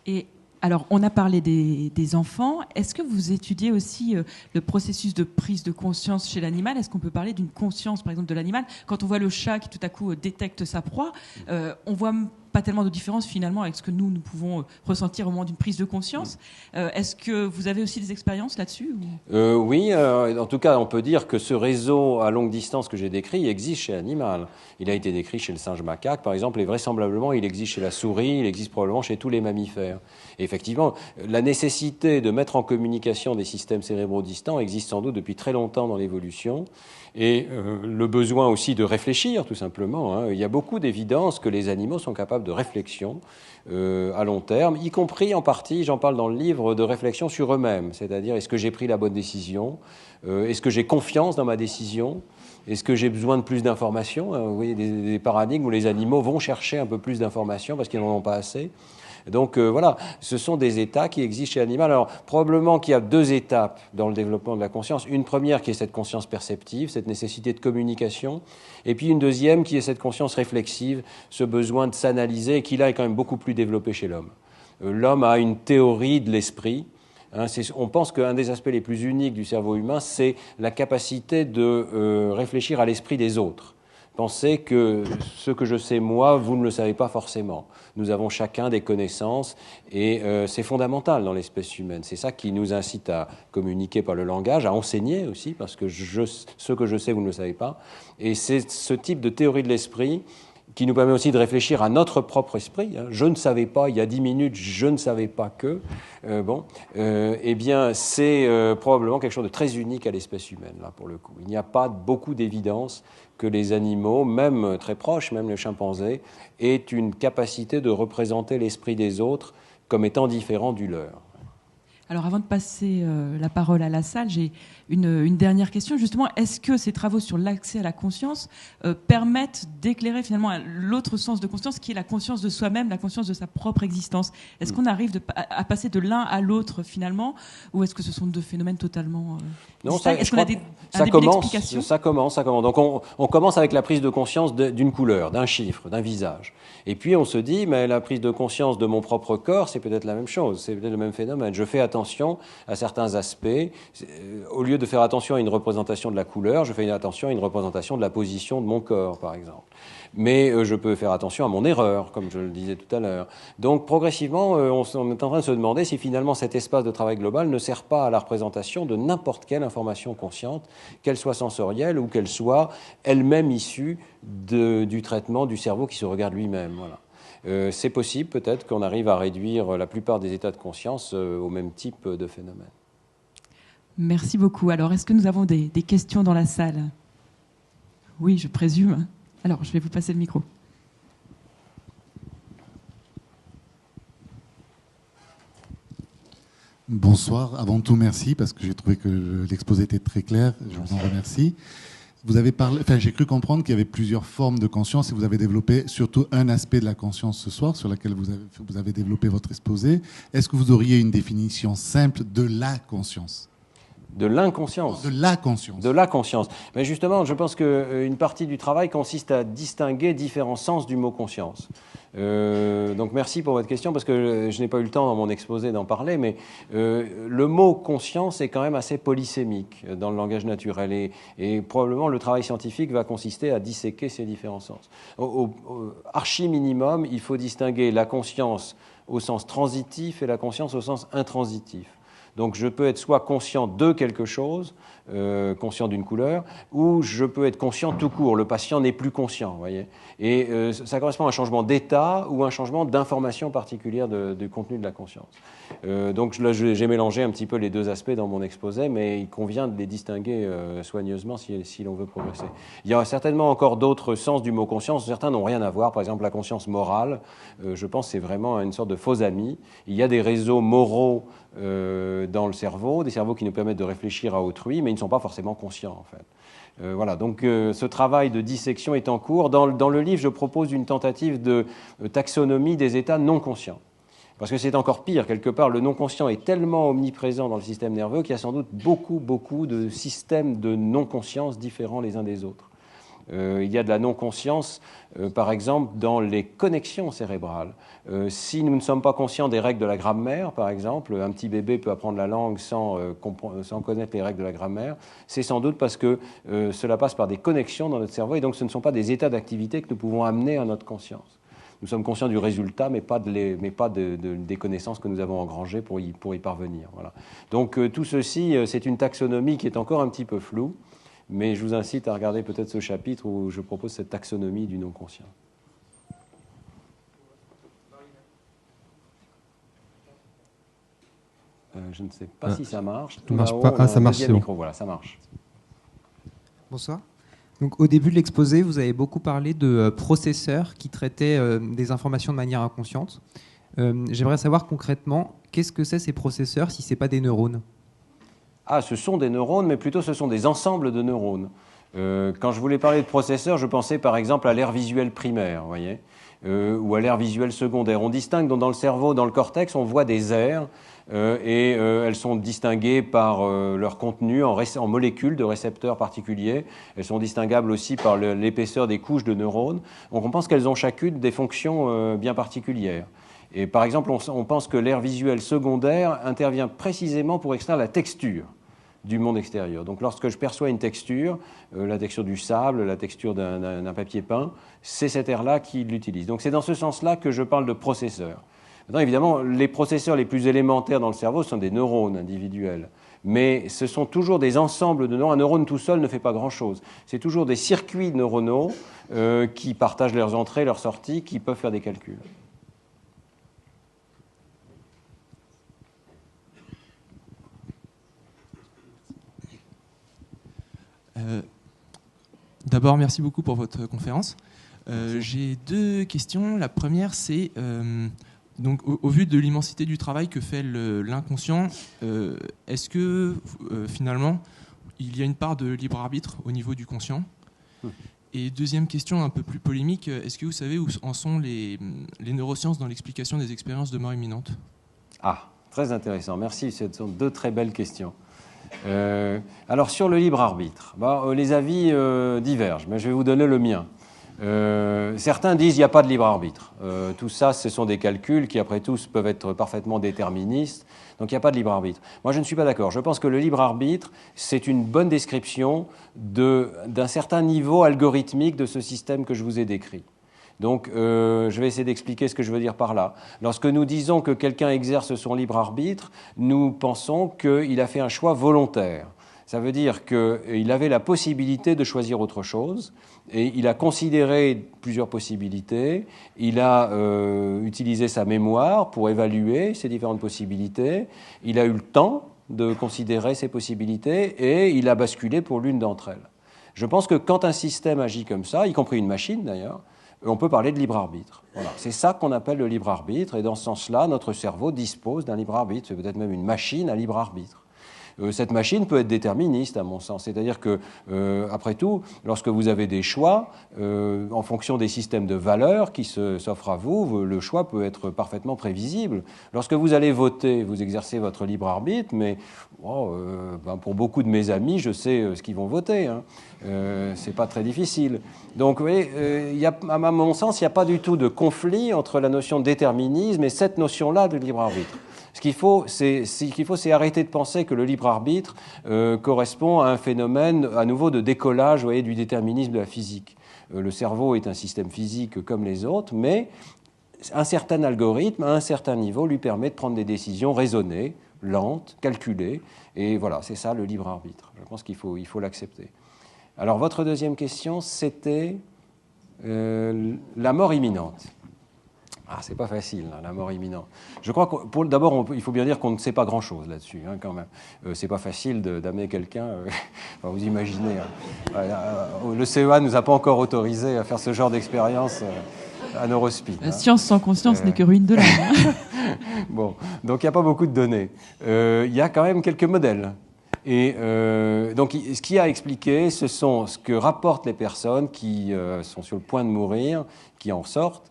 Et alors, on a parlé des enfants. Est-ce que vous étudiez aussi le processus de prise de conscience chez l'animal? Est-ce qu'on peut parler d'une conscience, par exemple, de l'animal? Quand on voit le chat qui, tout à coup, détecte sa proie, on voit pas tellement de différence, finalement, avec ce que nous pouvons ressentir au moment d'une prise de conscience. Est-ce que vous avez aussi des expériences là-dessus Oui, en tout cas, on peut dire que ce réseau à longue distance que j'ai décrit existe chez l'animal. Il a été décrit chez le singe macaque, par exemple, et vraisemblablement, il existe chez la souris, il existe probablement chez tous les mammifères. Et effectivement, la nécessité de mettre en communication des systèmes cérébraux distants existe sans doute depuis très longtemps dans l'évolution. Et le besoin aussi de réfléchir, tout simplement. Hein. Il y a beaucoup d'évidence que les animaux sont capables de réflexion à long terme, y compris en partie, j'en parle dans le livre, de réflexion sur eux-mêmes. C'est-à-dire, est-ce que j'ai pris la bonne décision? Est-ce que j'ai confiance dans ma décision? Est-ce que j'ai besoin de plus d'informations? Vous voyez, des paradigmes où les animaux vont chercher un peu plus d'informations parce qu'ils n'en ont pas assez. Donc voilà, ce sont des états qui existent chez l'animal. Alors probablement qu'il y a deux étapes dans le développement de la conscience. Une première qui est cette conscience perceptive, cette nécessité de communication, et puis une deuxième qui est cette conscience réflexive, ce besoin de s'analyser, qui là est quand même beaucoup plus développé chez l'homme. L'homme a une théorie de l'esprit. On pense qu'un des aspects les plus uniques du cerveau humain, c'est la capacité de réfléchir à l'esprit des autres. Pensez que ce que je sais moi, vous ne le savez pas forcément. Nous avons chacun des connaissances et c'est fondamental dans l'espèce humaine. C'est ça qui nous incite à communiquer par le langage, à enseigner aussi, parce que ce que je sais, vous ne le savez pas. Et c'est ce type de théorie de l'esprit qui nous permet aussi de réfléchir à notre propre esprit. Je ne savais pas, il y a 10 minutes, je ne savais pas que. Eh bien, c'est probablement quelque chose de très unique à l'espèce humaine, là, pour le coup. Il n'y a pas beaucoup d'évidence que les animaux, même très proches, même les chimpanzés, aient une capacité de représenter l'esprit des autres comme étant différent du leur. Alors avant de passer la parole à la salle, j'ai une dernière question. Justement, est-ce que ces travaux sur l'accès à la conscience permettent d'éclairer finalement l'autre sens de conscience qui est la conscience de soi-même, la conscience de sa propre existence? Est-ce qu'on arrive à passer de l'un à l'autre finalement, ou est-ce que ce sont deux phénomènes totalement distincts? Est-ce qu'on a un début d'explication? Ça commence. Donc on commence avec la prise de conscience d'une couleur, d'un chiffre, d'un visage. Et puis on se dit, mais la prise de conscience de mon propre corps, c'est peut-être la même chose, c'est peut-être le même phénomène. Je fais attention à certains aspects. Au lieu de faire attention à une représentation de la couleur, je fais attention à une représentation de la position de mon corps, par exemple. Mais je peux faire attention à mon erreur, comme je le disais tout à l'heure. Donc progressivement, on est en train de se demander si finalement cet espace de travail global ne sert pas à la représentation de n'importe quelle information consciente, qu'elle soit sensorielle ou qu'elle soit elle-même issue du traitement du cerveau qui se regarde lui-même. Voilà. C'est possible peut-être qu'on arrive à réduire la plupart des états de conscience au même type de phénomène. Merci beaucoup. Alors, est-ce que nous avons des questions dans la salle? Oui, je présume. Alors, je vais vous passer le micro. Bonsoir. Avant tout, merci, parce que j'ai trouvé que l'exposé était très clair. Je vous en remercie. Vous avez parlé, j'ai cru comprendre qu'il y avait plusieurs formes de conscience et vous avez développé surtout un aspect de la conscience ce soir sur lequel vous avez développé votre exposé. Est-ce que vous auriez une définition simple de la conscience? De l'inconscience. De la conscience. De la conscience. Mais justement, je pense qu'une partie du travail consiste à distinguer différents sens du mot conscience. Donc merci pour votre question, parce que je n'ai pas eu le temps dans mon exposé d'en parler, mais le mot conscience est quand même assez polysémique dans le langage naturel, et probablement le travail scientifique va consister à disséquer ces différents sens. Au archi minimum, il faut distinguer la conscience au sens transitif et la conscience au sens intransitif. Donc je peux être soit conscient de quelque chose, conscient d'une couleur, ou je peux être conscient tout court. Le patient n'est plus conscient, vous voyez. Et ça correspond à un changement d'état ou un changement d'information particulière du contenu de la conscience. Donc là, j'ai mélangé un petit peu les deux aspects dans mon exposé, mais il convient de les distinguer soigneusement si l'on veut progresser. Il y a certainement encore d'autres sens du mot conscience. Certains n'ont rien à voir. Par exemple, la conscience morale, je pense que c'est vraiment une sorte de faux ami. Il y a des réseaux moraux dans le cerveau, des cerveaux qui nous permettent de réfléchir à autrui, mais ils ne sont pas forcément conscients, en fait. Voilà, donc ce travail de dissection est en cours. Dans le livre, je propose une tentative de taxonomie des états non conscients. Parce que c'est encore pire, quelque part, le non-conscient est tellement omniprésent dans le système nerveux qu'il y a sans doute beaucoup de systèmes de non-conscience différents les uns des autres. Il y a de la non-conscience, par exemple, dans les connexions cérébrales. Si nous ne sommes pas conscients des règles de la grammaire, par exemple, un petit bébé peut apprendre la langue sans connaître les règles de la grammaire, c'est sans doute parce que cela passe par des connexions dans notre cerveau, et donc ce ne sont pas des états d'activité que nous pouvons amener à notre conscience. Nous sommes conscients du résultat, mais pas des connaissances que nous avons engrangées pour y parvenir. Voilà. Donc tout ceci, c'est une taxonomie qui est encore un petit peu floue, mais je vous incite à regarder peut-être ce chapitre où je propose cette taxonomie du non-conscient. Je ne sais pas si ça marche. Ça marche pas. Ah, ça marche, c'est bon. Voilà, ça marche. Bonsoir. Donc, au début de l'exposé, vous avez beaucoup parlé de processeurs qui traitaient des informations de manière inconsciente. J'aimerais savoir concrètement, qu'est-ce que c'est ces processeurs si ce n'est pas des neurones ? Ah, ce sont des neurones, mais plutôt ce sont des ensembles de neurones. Quand je voulais parler de processeurs, je pensais par exemple à l'aire visuelle primaire, vous voyez, ou à l'aire visuelle secondaire. On distingue dans le cerveau, dans le cortex, on voit des aires, et elles sont distinguées par leur contenu en molécules de récepteurs particuliers. Elles sont distinguables aussi par l'épaisseur des couches de neurones. Donc on pense qu'elles ont chacune des fonctions bien particulières. Et par exemple, on pense que l'aire visuelle secondaire intervient précisément pour extraire la texture du monde extérieur. Donc lorsque je perçois une texture, la texture du sable, la texture d'un papier peint, c'est cette aire-là qui l'utilise. Donc c'est dans ce sens-là que je parle de processeurs. Maintenant, évidemment, les processeurs les plus élémentaires dans le cerveau sont des neurones individuels. Mais ce sont toujours des ensembles de neurones. Un neurone tout seul ne fait pas grand-chose. C'est toujours des circuits neuronaux qui partagent leurs entrées, leurs sorties, qui peuvent faire des calculs. D'abord, merci beaucoup pour votre conférence. J'ai deux questions. La première, c'est donc au vu de l'immensité du travail que fait l'inconscient, est-ce que finalement il y a une part de libre arbitre au niveau du conscient ? Et deuxième question un peu plus polémique, est-ce que vous savez où en sont les neurosciences dans l'explication des expériences de mort imminente ? Ah, très intéressant. Merci, ce sont deux très belles questions. Alors sur le libre arbitre, les avis divergent, mais je vais vous donner le mien. Certains disent qu'il n'y a pas de libre arbitre. Tout ça, ce sont des calculs qui, après tout, peuvent être parfaitement déterministes. Donc il n'y a pas de libre arbitre. Moi, je ne suis pas d'accord. Je pense que le libre arbitre, c'est une bonne description d'un certain niveau algorithmique de ce système que je vous ai décrit. Donc, je vais essayer d'expliquer ce que je veux dire par là. Lorsque nous disons que quelqu'un exerce son libre arbitre, nous pensons qu'il a fait un choix volontaire. Ça veut dire qu'il avait la possibilité de choisir autre chose, et il a considéré plusieurs possibilités, il a utilisé sa mémoire pour évaluer ces différentes possibilités, il a eu le temps de considérer ces possibilités, et il a basculé pour l'une d'entre elles. Je pense que quand un système agit comme ça, y compris une machine d'ailleurs, on peut parler de libre arbitre. Voilà. C'est ça qu'on appelle le libre arbitre, et dans ce sens-là, notre cerveau dispose d'un libre arbitre. C'est peut-être même une machine à libre arbitre. Cette machine peut être déterministe, à mon sens. C'est-à-dire que, après tout, lorsque vous avez des choix, en fonction des systèmes de valeurs qui s'offrent à vous, le choix peut être parfaitement prévisible. Lorsque vous allez voter, vous exercez votre libre arbitre, mais pour beaucoup de mes amis, je sais ce qu'ils vont voter. Hein. C'est pas très difficile. Donc, vous voyez, à mon sens, il n'y a pas du tout de conflit entre la notion de déterminisme et cette notion-là de libre arbitre. Ce qu'il faut, c'est arrêter de penser que le libre arbitre correspond à un phénomène, à nouveau, de décollage, vous voyez, du déterminisme de la physique. Le cerveau est un système physique comme les autres, mais un certain algorithme, à un certain niveau, lui permet de prendre des décisions raisonnées. lente, calculée. Et voilà, c'est ça le libre arbitre. Je pense qu'il faut l'accepter. Alors, votre deuxième question, c'était la mort imminente. Ah, c'est pas facile, hein, la mort imminente. Je crois que, d'abord, il faut bien dire qu'on ne sait pas grand-chose là-dessus, hein, quand même. C'est pas facile d'amener quelqu'un, enfin, vous imaginez. Le CEA ne nous a pas encore autorisé à faire ce genre d'expérience à Neurospin. La science sans conscience n'est que ruine de l'âme. Bon, donc il n'y a pas beaucoup de données. Il y a quand même quelques modèles. Et donc, ce qui a expliqué, ce sont ce que rapportent les personnes qui sont sur le point de mourir, qui en sortent.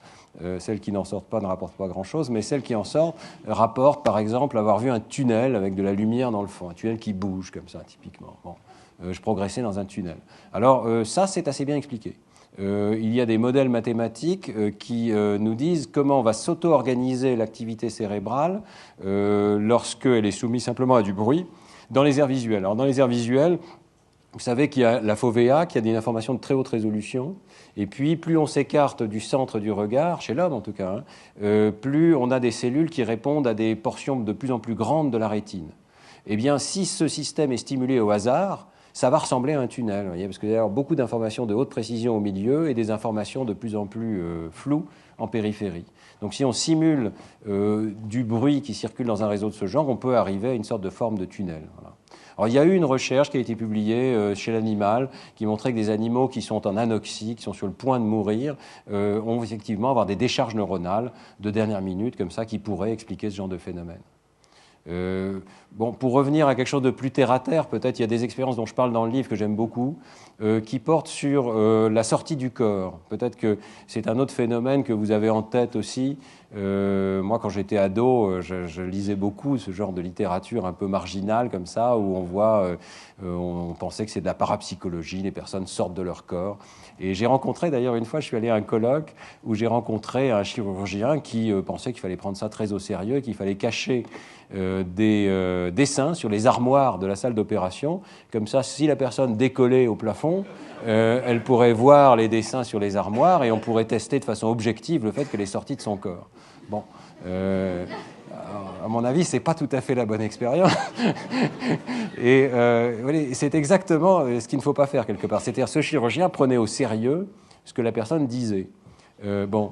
Celles qui n'en sortent pas ne rapportent pas grand-chose, mais celles qui en sortent rapportent, par exemple, avoir vu un tunnel avec de la lumière dans le fond, un tunnel qui bouge comme ça, typiquement. Bon, je progressais dans un tunnel. Alors, ça, c'est assez bien expliqué. Il y a des modèles mathématiques qui nous disent comment on va s'auto-organiser l'activité cérébrale lorsqu'elle est soumise simplement à du bruit dans les aires visuelles. Alors, dans les aires visuelles, vous savez qu'il y a la fovea, qui a des informations de très haute résolution. Et puis, plus on s'écarte du centre du regard, chez l'homme en tout cas, plus on a des cellules qui répondent à des portions de plus en plus grandes de la rétine. Eh bien, si ce système est stimulé au hasard, ça va ressembler à un tunnel, vous voyez, parce qu'il y a beaucoup d'informations de haute précision au milieu et des informations de plus en plus floues en périphérie. Donc, si on simule du bruit qui circule dans un réseau de ce genre, on peut arriver à une sorte de forme de tunnel. Voilà. Alors, il y a eu une recherche qui a été publiée chez l'animal qui montrait que des animaux qui sont en anoxie, qui sont sur le point de mourir, ont effectivement avoir des décharges neuronales de dernière minute, comme ça, qui pourraient expliquer ce genre de phénomène. Bon, pour revenir à quelque chose de plus terre-à-terre, peut-être il y a des expériences dont je parle dans le livre que j'aime beaucoup, qui portent sur la sortie du corps. Peut-être que c'est un autre phénomène que vous avez en tête aussi. Moi, quand j'étais ado, je lisais beaucoup ce genre de littérature un peu marginale comme ça, où on voit, on pensait que c'est de la parapsychologie, les personnes sortent de leur corps. Et j'ai rencontré, d'ailleurs, une fois, je suis allé à un colloque où j'ai rencontré un chirurgien qui pensait qu'il fallait prendre ça très au sérieux, qu'il fallait cacher des dessins sur les armoires de la salle d'opération. Comme ça, si la personne décollait au plafond, elle pourrait voir les dessins sur les armoires et on pourrait tester de façon objective le fait qu'elle est sortie de son corps. Bon, à mon avis, c'est pas tout à fait la bonne expérience. Et c'est exactement ce qu'il ne faut pas faire quelque part. C'est-à-dire, ce chirurgien prenait au sérieux ce que la personne disait. Bon.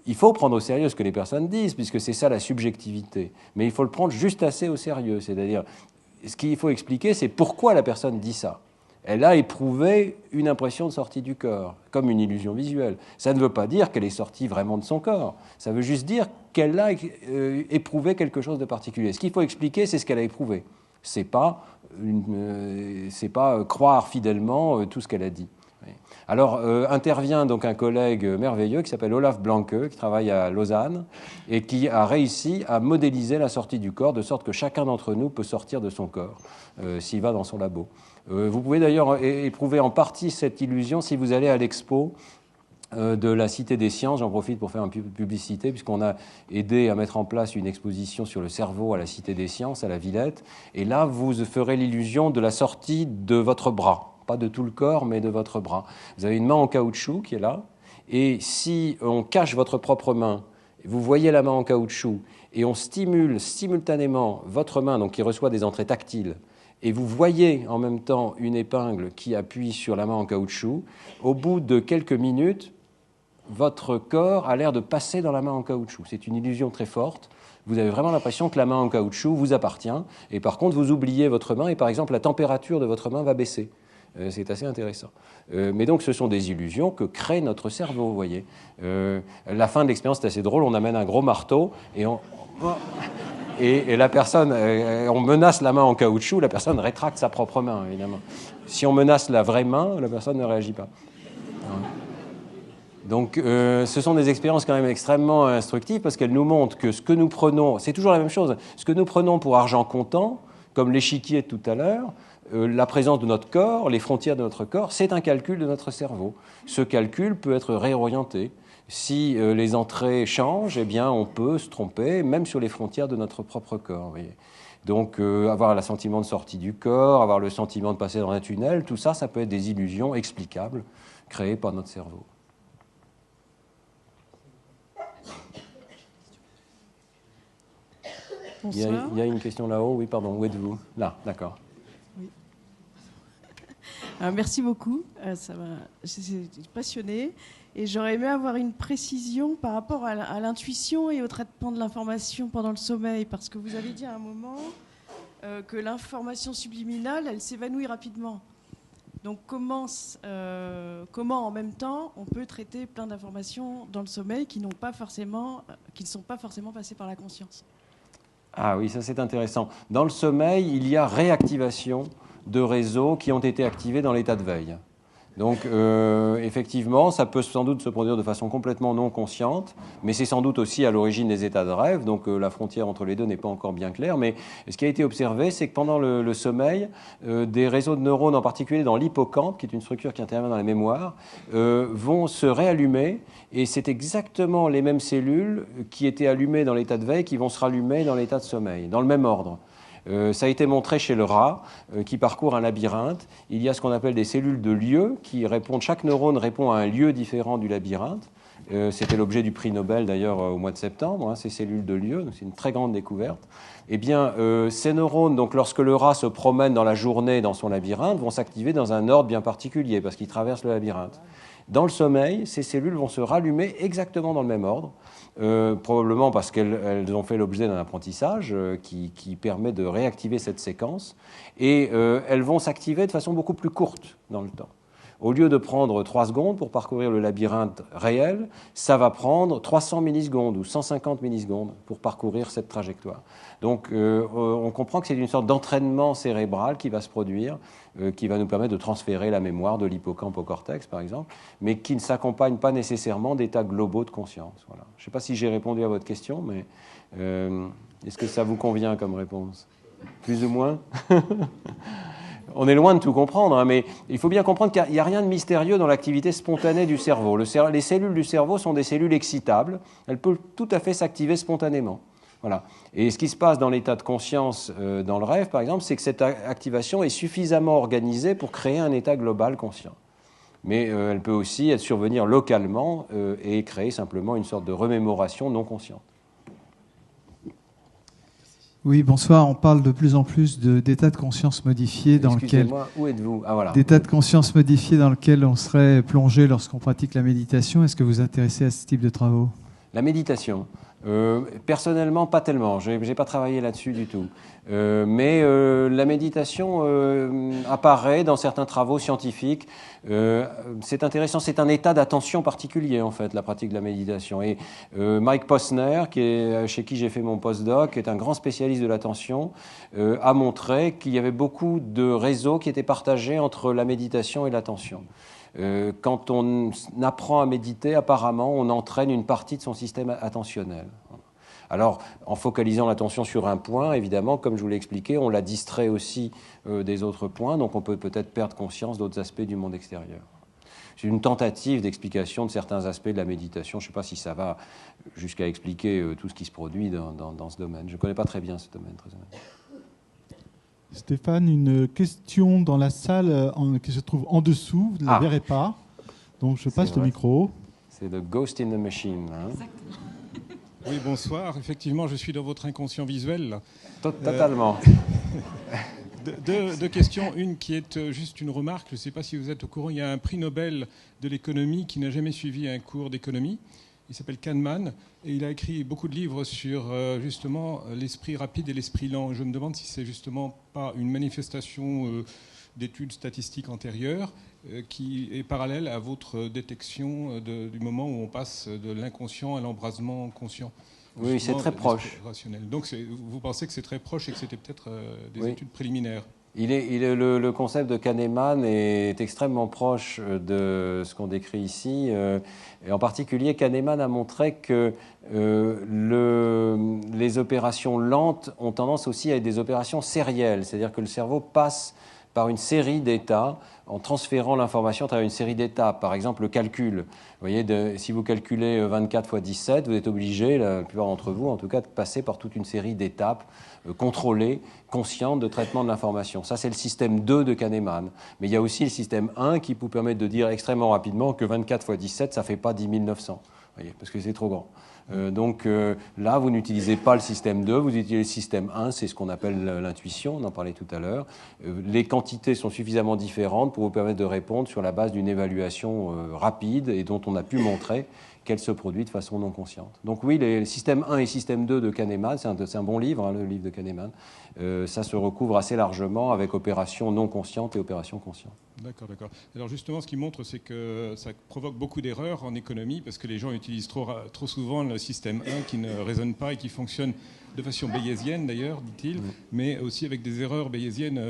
Il faut prendre au sérieux ce que les personnes disent, puisque c'est ça la subjectivité. Mais il faut le prendre juste assez au sérieux. C'est-à-dire, ce qu'il faut expliquer, c'est pourquoi la personne dit ça. Elle a éprouvé une impression de sortie du corps, comme une illusion visuelle. Ça ne veut pas dire qu'elle est sortie vraiment de son corps. Ça veut juste dire qu'elle a éprouvé quelque chose de particulier. Ce qu'il faut expliquer, c'est ce qu'elle a éprouvé. C'est pas croire fidèlement tout ce qu'elle a dit. Alors, intervient donc un collègue merveilleux qui s'appelle Olaf Blanke, qui travaille à Lausanne, et qui a réussi à modéliser la sortie du corps, de sorte que chacun d'entre nous peut sortir de son corps, s'il va dans son labo. Vous pouvez d'ailleurs éprouver en partie cette illusion si vous allez à l'expo de la Cité des Sciences. J'en profite pour faire un peu de publicité, puisqu'on a aidé à mettre en place une exposition sur le cerveau à la Cité des Sciences, à la Villette. Et là, vous ferez l'illusion de la sortie de votre bras. Pas de tout le corps, mais de votre bras. Vous avez une main en caoutchouc qui est là, et si on cache votre propre main, vous voyez la main en caoutchouc, et on stimule simultanément votre main, donc qui reçoit des entrées tactiles, et vous voyez en même temps une épingle qui appuie sur la main en caoutchouc, au bout de quelques minutes, votre corps a l'air de passer dans la main en caoutchouc. C'est une illusion très forte. Vous avez vraiment l'impression que la main en caoutchouc vous appartient, et par contre, vous oubliez votre main, et par exemple, la température de votre main va baisser. C'est assez intéressant. Mais donc, ce sont des illusions que crée notre cerveau, vous voyez. La fin de l'expérience est assez drôle. On amène un gros marteau et la personne, on menace la main en caoutchouc, la personne rétracte sa propre main, évidemment. Si on menace la vraie main, la personne ne réagit pas. Donc, ce sont des expériences quand même extrêmement instructives parce qu'elles nous montrent que ce que nous prenons, c'est toujours la même chose, ce que nous prenons pour argent comptant, comme l'échiquier de tout à l'heure, la présence de notre corps, les frontières de notre corps, c'est un calcul de notre cerveau. Ce calcul peut être réorienté. Si les entrées changent, eh bien, on peut se tromper, même sur les frontières de notre propre corps. Vous voyez. Donc, avoir le sentiment de sortie du corps, avoir le sentiment de passer dans un tunnel, tout ça, ça peut être des illusions explicables créées par notre cerveau. Bonsoir. Il y a une question là-haut. Oui, pardon. Où êtes-vous? Là, d'accord. Oui. Merci beaucoup. J'ai passionné. Et j'aurais aimé avoir une précision par rapport à l'intuition et au traitement de l'information pendant le sommeil. Parce que vous avez dit à un moment que l'information subliminale, elle s'évanouit rapidement. Donc comment en même temps on peut traiter plein d'informations dans le sommeil qui ne sont pas forcément passées par la conscience? Ah oui, ça c'est intéressant. Dans le sommeil, il y a réactivation de réseaux qui ont été activés dans l'état de veille. Donc effectivement, ça peut sans doute se produire de façon complètement non consciente, mais c'est sans doute aussi à l'origine des états de rêve, donc la frontière entre les deux n'est pas encore bien claire. Mais ce qui a été observé, c'est que pendant le sommeil, des réseaux de neurones, en particulier dans l'hippocampe, qui est une structure qui intervient dans la mémoire, vont se réallumer, et c'est exactement les mêmes cellules qui étaient allumées dans l'état de veille qui vont se rallumer dans l'état de sommeil, dans le même ordre. Ça a été montré chez le rat qui parcourt un labyrinthe. Il y a ce qu'on appelle des cellules de lieu qui répondent, chaque neurone répond à un lieu différent du labyrinthe. C'était l'objet du prix Nobel d'ailleurs au mois de septembre, ces cellules de lieu, c'est une très grande découverte. Eh bien, ces neurones, donc, lorsque le rat se promène dans la journée dans son labyrinthe, vont s'activer dans un ordre bien particulier parce qu'il traverse le labyrinthe. Dans le sommeil, ces cellules vont se rallumer exactement dans le même ordre. Probablement parce qu'elles ont fait l'objet d'un apprentissage qui permet de réactiver cette séquence, et elles vont s'activer de façon beaucoup plus courte dans le temps. Au lieu de prendre 3 secondes pour parcourir le labyrinthe réel, ça va prendre 300 millisecondes ou 150 millisecondes pour parcourir cette trajectoire. Donc on comprend que c'est une sorte d'entraînement cérébral qui va se produire, qui va nous permettre de transférer la mémoire de l'hippocampe au cortex, par exemple, mais qui ne s'accompagne pas nécessairement d'états globaux de conscience. Voilà. Je ne sais pas si j'ai répondu à votre question, mais est-ce que ça vous convient comme réponse? Plus ou moins? On est loin de tout comprendre, mais il faut bien comprendre qu'il n'y a rien de mystérieux dans l'activité spontanée du cerveau. Les cellules du cerveau sont des cellules excitables. Elles peuvent tout à fait s'activer spontanément. Voilà. Et ce qui se passe dans l'état de conscience dans le rêve, par exemple, c'est que cette activation est suffisamment organisée pour créer un état global conscient. Mais elle peut aussi survenir localement et créer simplement une sorte de remémoration non consciente. Oui, bonsoir. On parle de plus en plus d'états de conscience modifiés dans lequel... Excusez-moi, où êtes-vous? Ah, voilà. D'états de conscience modifiés dans lequel on serait plongé lorsqu'on pratique la méditation. Est-ce que vous vous intéressez à ce type de travaux? La méditation. Personnellement, pas tellement. Je n'ai pas travaillé là-dessus du tout. Mais la méditation apparaît dans certains travaux scientifiques. C'est intéressant. C'est un état d'attention particulier, en fait, la pratique de la méditation. Et Mike Posner, chez qui j'ai fait mon postdoc, qui est un grand spécialiste de l'attention, a montré qu'il y avait beaucoup de réseaux qui étaient partagés entre la méditation et l'attention. Quand on apprend à méditer, apparemment, on entraîne une partie de son système attentionnel. Alors, en focalisant l'attention sur un point, évidemment, comme je vous l'ai expliqué, on la distrait aussi des autres points, donc on peut peut-être perdre conscience d'autres aspects du monde extérieur. C'est une tentative d'explication de certains aspects de la méditation. Je ne sais pas si ça va jusqu'à expliquer tout ce qui se produit dans ce domaine. Je ne connais pas très bien ce domaine, très honnêtement. Stéphane, une question dans la salle qui se trouve en dessous, vous ne la verrez pas. Donc je passe le micro. C'est the ghost in the machine. Hein. Oui, bonsoir. Effectivement, je suis dans votre inconscient visuel. Totalement. Deux questions. Une qui est juste une remarque. Je ne sais pas si vous êtes au courant. Il y a un prix Nobel de l'économie qui n'a jamais suivi un cours d'économie. Il s'appelle Kahneman et il a écrit beaucoup de livres sur justement l'esprit rapide et l'esprit lent. Je me demande si c'est justement pas une manifestation d'études statistiques antérieures qui est parallèle à votre détection du moment où on passe de l'inconscient à l'embrasement conscient. Oui, c'est très proche. Rationnel. Donc vous pensez que c'est très proche et que c'était peut-être des études préliminaires? Le concept de Kahneman est extrêmement proche de ce qu'on décrit ici. Et en particulier, Kahneman a montré que les opérations lentes ont tendance aussi à être des opérations sérielles. C'est-à-dire que le cerveau passe par une série d'états en transférant l'information à travers une série d'étapes. Par exemple, le calcul. Vous voyez, si vous calculez 24 fois 17, vous êtes obligé, la plupart d'entre vous en tout cas, de passer par toute une série d'étapes contrôlées, conscientes de traitement de l'information. Ça, c'est le système 2 de Kahneman. Mais il y a aussi le système 1 qui vous permet de dire extrêmement rapidement que 24 fois 17, ça ne fait pas 10 900. voyez, parce que c'est trop grand. Donc là, vous n'utilisez pas le système 2, vous utilisez le système 1, c'est ce qu'on appelle l'intuition, on en parlait tout à l'heure. Les quantités sont suffisamment différentes pour vous permettre de répondre sur la base d'une évaluation rapide et dont on a pu montrer qu'elle se produit de façon non consciente. Donc oui, les systèmes 1 et système 2 de Kahneman, c'est un bon livre, hein, le livre de Kahneman, ça se recouvre assez largement avec opération non consciente et opération consciente. D'accord. Alors justement, ce qui montre, c'est que ça provoque beaucoup d'erreurs en économie parce que les gens utilisent trop souvent le système 1 qui ne raisonne pas et qui fonctionne de façon bayésienne d'ailleurs, dit-il, mais aussi avec des erreurs bayésiennes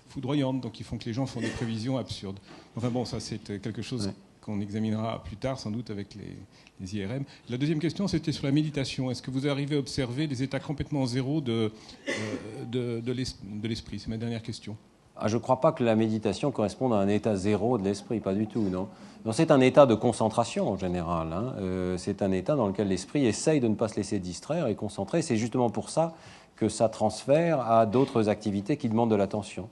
foudroyantes, donc qui font que les gens font des prévisions absurdes. Enfin bon, ça c'est quelque chose qu'on examinera plus tard sans doute avec les IRM. La deuxième question, c'était sur la méditation. Est-ce que vous arrivez à observer des états complètement zéro de l'esprit? C'est ma dernière question. Je ne crois pas que la méditation corresponde à un état zéro de l'esprit, pas du tout, non. Non, c'est un état de concentration en général. Hein. C'est un état dans lequel l'esprit essaye de ne pas se laisser distraire et concentrer. C'est justement pour ça que ça transfère à d'autres activités qui demandent de l'attention.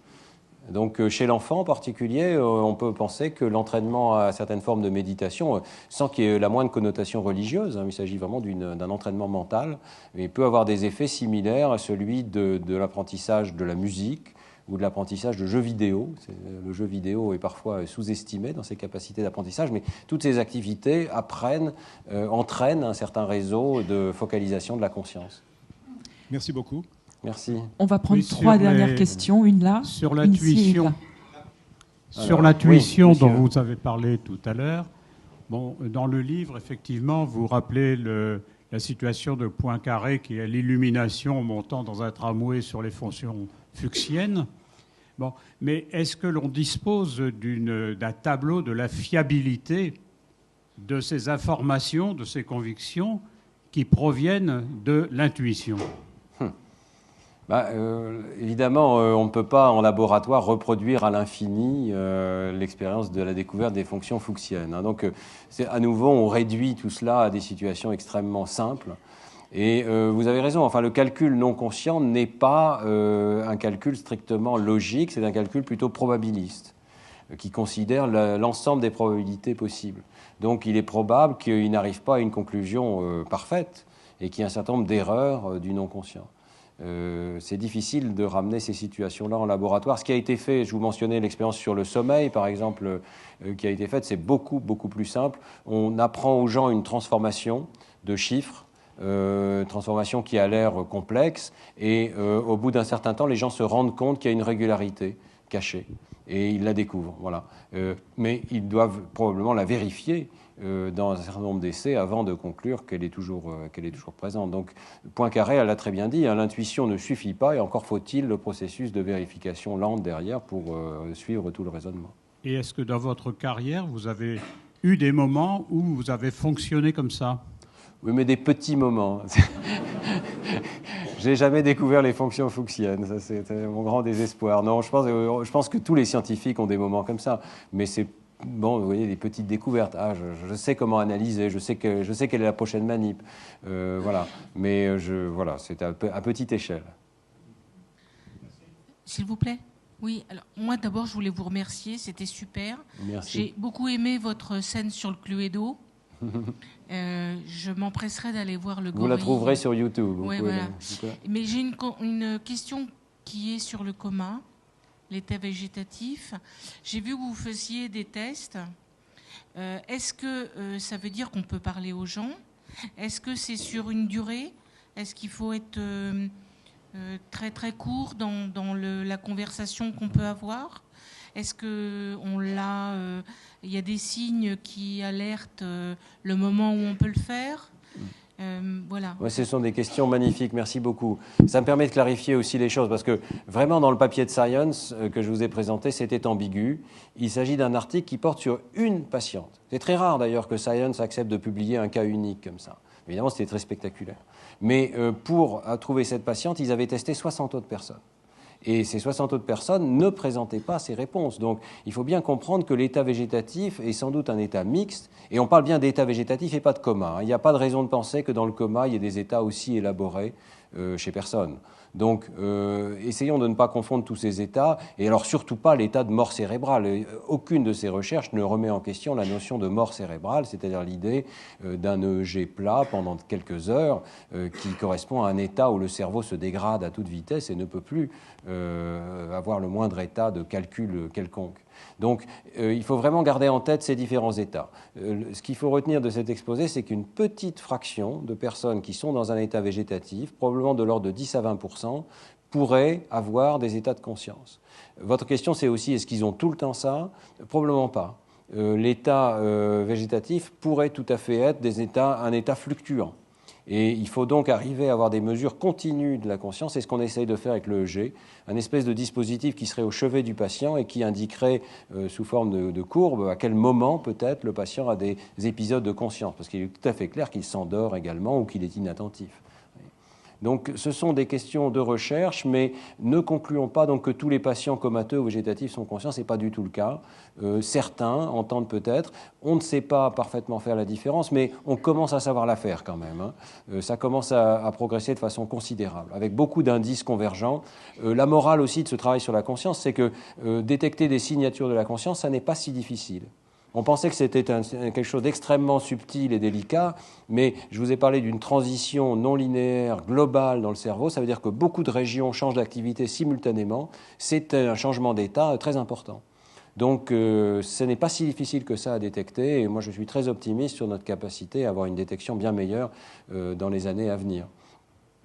Donc chez l'enfant en particulier, on peut penser que l'entraînement à certaines formes de méditation, sans qu'il y ait la moindre connotation religieuse, hein, il s'agit vraiment d'un entraînement mental, mais peut avoir des effets similaires à celui de l'apprentissage de la musique ou de l'apprentissage de jeux vidéo. Le jeu vidéo est parfois sous-estimé dans ses capacités d'apprentissage, mais toutes ces activités entraînent un certain réseau de focalisation de la conscience. Merci beaucoup. Merci. On va prendre trois dernières questions, une là, sur une ici et une là. Sur l'intuition dont vous avez parlé tout à l'heure, bon, dans le livre, effectivement, vous rappelez la situation de Poincaré qui est l'illumination montant dans un tramway sur les fonctions fuchsiennes. Bon, mais est-ce que l'on dispose d'un tableau de la fiabilité de ces informations, de ces convictions qui proviennent de l'intuition ? Évidemment, on ne peut pas en laboratoire reproduire à l'infini l'expérience de la découverte des fonctions fuchsiennes. Hein. Donc, à nouveau, on réduit tout cela à des situations extrêmement simples. Et vous avez raison, enfin, le calcul non conscient n'est pas un calcul strictement logique, c'est un calcul plutôt probabiliste, qui considère l'ensemble des probabilités possibles. Donc, il est probable qu'il n'arrive pas à une conclusion parfaite et qu'il y a un certain nombre d'erreurs du non conscient. C'est difficile de ramener ces situations-là en laboratoire. Ce qui a été fait, je vous mentionnais l'expérience sur le sommeil, par exemple, qui a été faite, c'est beaucoup plus simple. On apprend aux gens une transformation de chiffres, transformation qui a l'air complexe, et au bout d'un certain temps, les gens se rendent compte qu'il y a une régularité cachée, et ils la découvrent. Voilà. Mais ils doivent probablement la vérifier dans un certain nombre d'essais avant de conclure qu'elle est toujours présente. Donc Poincaré, elle l'a très bien dit, hein, l'intuition ne suffit pas et encore faut-il le processus de vérification lente derrière pour suivre tout le raisonnement. Et est-ce que dans votre carrière, vous avez eu des moments où vous avez fonctionné comme ça ? Oui, mais des petits moments. J'ai jamais découvert les fonctions fuchsiennes, ça c'est mon grand désespoir. Non, je pense que tous les scientifiques ont des moments comme ça, mais c'est bon, vous voyez, des petites découvertes. Je sais comment analyser, je sais quelle est la prochaine manip. Voilà. Mais voilà, c'est à petite échelle. S'il vous plaît. Oui, alors moi d'abord, je voulais vous remercier, c'était super. Merci. J'ai beaucoup aimé votre scène sur le Cluedo. Je m'empresserai d'aller voir le gorille. Vous la trouverez sur YouTube. Oui, voilà. Mais j'ai une question qui est sur le coma. L'état végétatif. J'ai vu que vous faisiez des tests. Est-ce que ça veut dire qu'on peut parler aux gens? Est-ce que c'est sur une durée? Est-ce qu'il faut être très très court dans la conversation qu'on peut avoir? Est-ce qu'il y a des signes qui alertent le moment où on peut le faire? Voilà. Ouais, ce sont des questions magnifiques, merci beaucoup. Ça me permet de clarifier aussi les choses, parce que vraiment dans le papier de Science que je vous ai présenté, c'était ambigu. Il s'agit d'un article qui porte sur une patiente. C'est très rare d'ailleurs que Science accepte de publier un cas unique comme ça. Évidemment, c'était très spectaculaire. Mais pour trouver cette patiente, ils avaient testé 60 autres personnes. Et ces 60 autres personnes ne présentaient pas ces réponses. Donc il faut bien comprendre que l'état végétatif est sans doute un état mixte, et on parle bien d'état végétatif et pas de coma. Il n'y a pas de raison de penser que dans le coma, il y ait des états aussi élaborés chez personne. Donc, essayons de ne pas confondre tous ces états, et alors surtout pas l'état de mort cérébrale. Aucune de ces recherches ne remet en question la notion de mort cérébrale, c'est-à-dire l'idée d'un EEG plat pendant quelques heures, qui correspond à un état où le cerveau se dégrade à toute vitesse et ne peut plus avoir le moindre état de calcul quelconque. Donc, il faut vraiment garder en tête ces différents états. Ce qu'il faut retenir de cet exposé, c'est qu'une petite fraction de personnes qui sont dans un état végétatif, probablement de l'ordre de 10 à 20%, pourraient avoir des états de conscience. Votre question, c'est aussi, est-ce qu'ils ont tout le temps ça? Probablement pas. L'état végétatif pourrait tout à fait être un état fluctuant. Et il faut donc arriver à avoir des mesures continues de la conscience. C'est ce qu'on essaye de faire avec l'EEG, un espèce de dispositif qui serait au chevet du patient et qui indiquerait sous forme de courbe à quel moment peut-être le patient a des épisodes de conscience, parce qu'il est tout à fait clair qu'il s'endort également ou qu'il est inattentif. Donc ce sont des questions de recherche, mais ne concluons pas donc que tous les patients comateux ou végétatifs sont conscients, ce n'est pas du tout le cas. Certains entendent peut-être, on ne sait pas parfaitement faire la différence, mais on commence à savoir la faire quand même. Hein. Ça commence à progresser de façon considérable, avec beaucoup d'indices convergents. La morale aussi de ce travail sur la conscience, c'est que détecter des signatures de la conscience, ça n'est pas si difficile. On pensait que c'était quelque chose d'extrêmement subtil et délicat, mais je vous ai parlé d'une transition non linéaire globale dans le cerveau. Ça veut dire que beaucoup de régions changent d'activité simultanément. C'est un changement d'état très important. Donc ce n'est pas si difficile que ça à détecter, et moi je suis très optimiste sur notre capacité à avoir une détection bien meilleure dans les années à venir.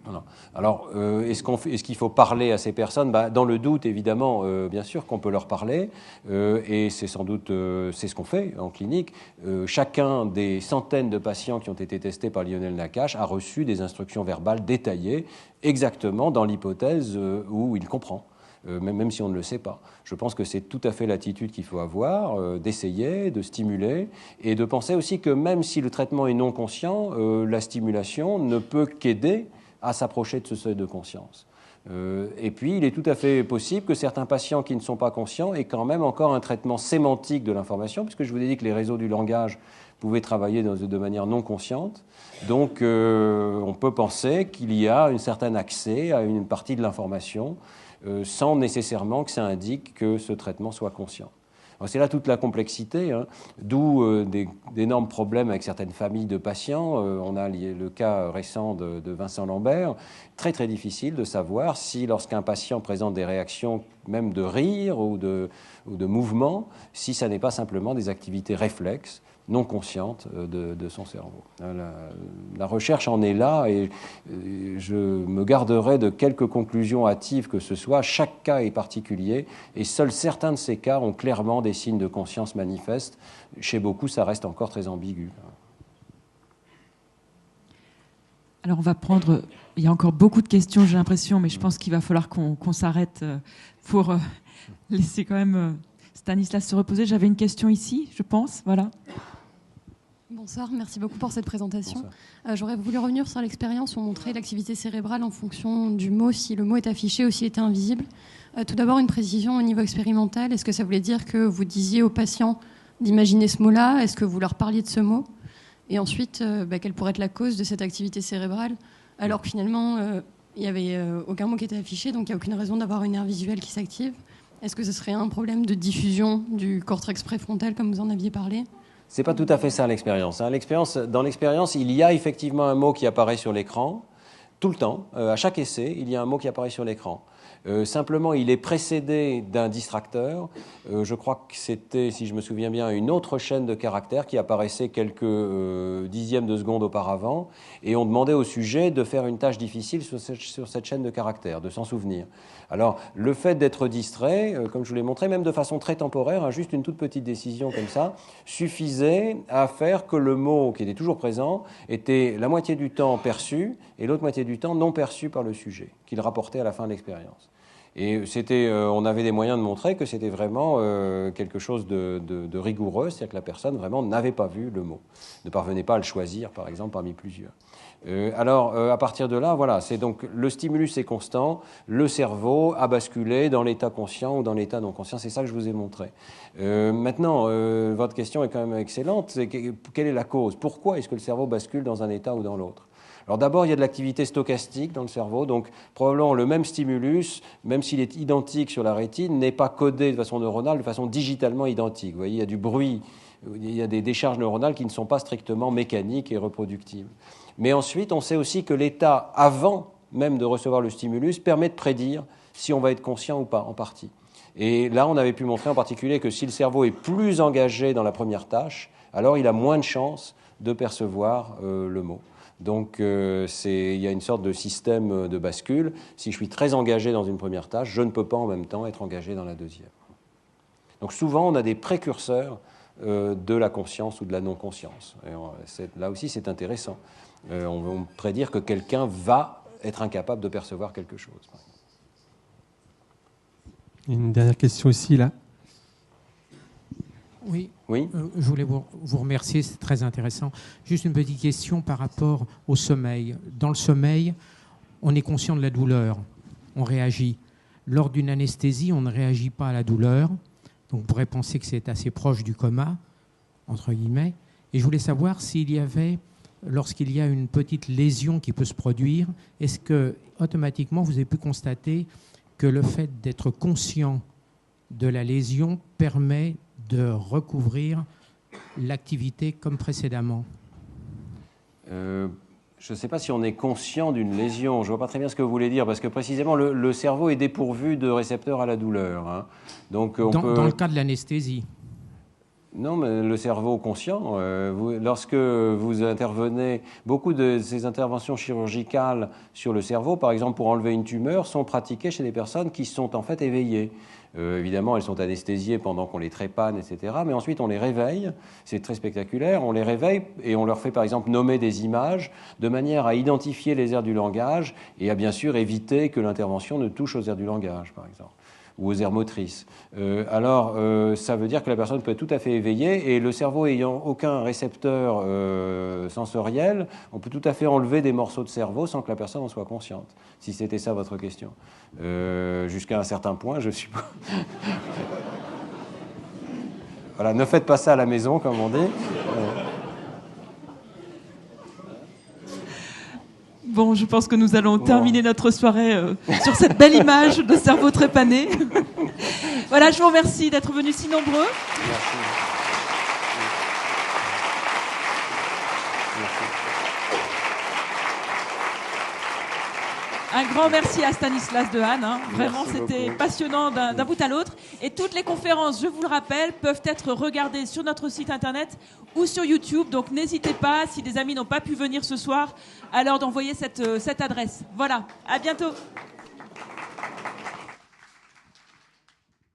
Voilà. Alors, est-ce qu'il faut parler à ces personnes? Dans le doute, évidemment, bien sûr qu'on peut leur parler, et c'est sans doute c'est ce qu'on fait en clinique. Chacun des centaines de patients qui ont été testés par Lionel Nakache a reçu des instructions verbales détaillées, exactement dans l'hypothèse où il comprend. Même si on ne le sait pas. Je pense que c'est tout à fait l'attitude qu'il faut avoir, d'essayer, de stimuler, et de penser aussi que même si le traitement est non conscient, la stimulation ne peut qu'aider à s'approcher de ce seuil de conscience. Et puis, il est tout à fait possible que certains patients qui ne sont pas conscients aient quand même encore un traitement sémantique de l'information, puisque je vous ai dit que les réseaux du langage pouvaient travailler de manière non consciente. Donc, on peut penser qu'il y a un certain accès à une partie de l'information, sans nécessairement que ça indique que ce traitement soit conscient. C'est là toute la complexité, hein, d'où d'énormes problèmes avec certaines familles de patients. On a le cas récent de Vincent Lambert. Très très difficile de savoir si lorsqu'un patient présente des réactions même de rire ou de mouvement, si ça n'est pas simplement des activités réflexes non consciente de son cerveau. La recherche en est là, et je me garderai de quelques conclusions hâtives que ce soit. Chaque cas est particulier, et seuls certains de ces cas ont clairement des signes de conscience manifestes. Chez beaucoup, ça reste encore très ambigu. Alors on va prendre... Il y a encore beaucoup de questions, j'ai l'impression, mais je pense qu'il va falloir qu'on s'arrête pour laisser quand même Stanislas se reposer. J'avais une question ici, je pense. Voilà. Bonsoir, merci beaucoup pour cette présentation. J'aurais voulu revenir sur l'expérience où on montrait l'activité cérébrale en fonction du mot, si le mot est affiché ou s'il était invisible. Tout d'abord, une précision au niveau expérimental. Est-ce que ça voulait dire que vous disiez aux patients d'imaginer ce mot-là? Est-ce que vous leur parliez de ce mot? Et ensuite, quelle pourrait être la cause de cette activité cérébrale, alors que finalement, il n'y avait aucun mot qui était affiché, donc il n'y a aucune raison d'avoir une aire visuelle qui s'active. Est-ce que ce serait un problème de diffusion du cortex préfrontal, comme vous en aviez parlé? C'est pas tout à fait ça l'expérience. Dans l'expérience, il y a effectivement un mot qui apparaît sur l'écran, tout le temps. À chaque essai, il y a un mot qui apparaît sur l'écran. Simplement, il est précédé d'un distracteur. Je crois que c'était, si je me souviens bien, une autre chaîne de caractères qui apparaissait quelques dixièmes de seconde auparavant. Et on demandait au sujet de faire une tâche difficile sur cette chaîne de caractères, de s'en souvenir. Alors, le fait d'être distrait, comme je vous l'ai montré, même de façon très temporaire, juste une toute petite décision comme ça, suffisait à faire que le mot qui était toujours présent était la moitié du temps perçu et l'autre moitié du temps non perçu par le sujet, qu'il rapportait à la fin de l'expérience. Et on avait des moyens de montrer que c'était vraiment quelque chose de rigoureux, c'est-à-dire que la personne vraiment n'avait pas vu le mot, ne parvenait pas à le choisir, par exemple, parmi plusieurs. À partir de là, voilà, c'est donc le stimulus est constant, le cerveau a basculé dans l'état conscient ou dans l'état non conscient, c'est ça que je vous ai montré. Maintenant, votre question est quand même excellente, quelle est la cause? Pourquoi est-ce que le cerveau bascule dans un état ou dans l'autre? Alors d'abord, il y a de l'activité stochastique dans le cerveau, donc probablement le même stimulus, même s'il est identique sur la rétine, n'est pas codé de façon neuronale, de façon digitalement identique. Vous voyez, il y a du bruit, il y a des décharges neuronales qui ne sont pas strictement mécaniques et reproductibles. Mais ensuite, on sait aussi que l'état avant même de recevoir le stimulus permet de prédire si on va être conscient ou pas, en partie. Et là, on avait pu montrer en particulier que si le cerveau est plus engagé dans la première tâche, alors il a moins de chances de percevoir le mot. Donc il y a une sorte de système de bascule. Si je suis très engagé dans une première tâche, je ne peux pas en même temps être engagé dans la deuxième. Donc souvent, on a des précurseurs de la conscience ou de la non-conscience. Et là aussi, c'est intéressant. On va prédire que quelqu'un va être incapable de percevoir quelque chose. Une dernière question ici, là. Oui. Oui. Je voulais vous remercier, c'est très intéressant. Juste une petite question par rapport au sommeil. Dans le sommeil, on est conscient de la douleur, on réagit. Lors d'une anesthésie, on ne réagit pas à la douleur. Donc on pourrait penser que c'est assez proche du coma, entre guillemets. Et je voulais savoir s'il y avait, lorsqu'il y a une petite lésion qui peut se produire, est-ce que automatiquement vous avez pu constater que le fait d'être conscient de la lésion permet de recouvrir l'activité comme précédemment? Je ne sais pas si on est conscient d'une lésion. Je ne vois pas très bien ce que vous voulez dire, parce que précisément, le cerveau est dépourvu de récepteurs à la douleur. Hein. Donc, dans le cas de l'anesthésie. Non, mais le cerveau conscient, lorsque vous intervenez, beaucoup de ces interventions chirurgicales sur le cerveau, par exemple pour enlever une tumeur, sont pratiquées chez des personnes qui sont en fait éveillées. Évidemment, elles sont anesthésiées pendant qu'on les trépanne, etc. Mais ensuite, on les réveille. C'est très spectaculaire. On les réveille et on leur fait, par exemple, nommer des images de manière à identifier les aires du langage et à, bien sûr, éviter que l'intervention ne touche aux aires du langage, par exemple, ou aux aires motrices. Ça veut dire que la personne peut être tout à fait éveillée et le cerveau ayant aucun récepteur sensoriel, on peut tout à fait enlever des morceaux de cerveau sans que la personne en soit consciente, si c'était ça votre question. Jusqu'à un certain point, je suppose. Voilà, ne faites pas ça à la maison, comme on dit. Bon, je pense que nous allons terminer notre soirée sur cette belle image de cerveau trépané. Voilà, je vous remercie d'être venus si nombreux. Merci. Un grand merci à Stanislas Dehaene. Hein. Vraiment, c'était beaucoup. passionnant d'un bout à l'autre. Et toutes les conférences, je vous le rappelle, peuvent être regardées sur notre site internet ou sur YouTube. Donc n'hésitez pas, si des amis n'ont pas pu venir ce soir, alors d'envoyer cette adresse. Voilà, à bientôt.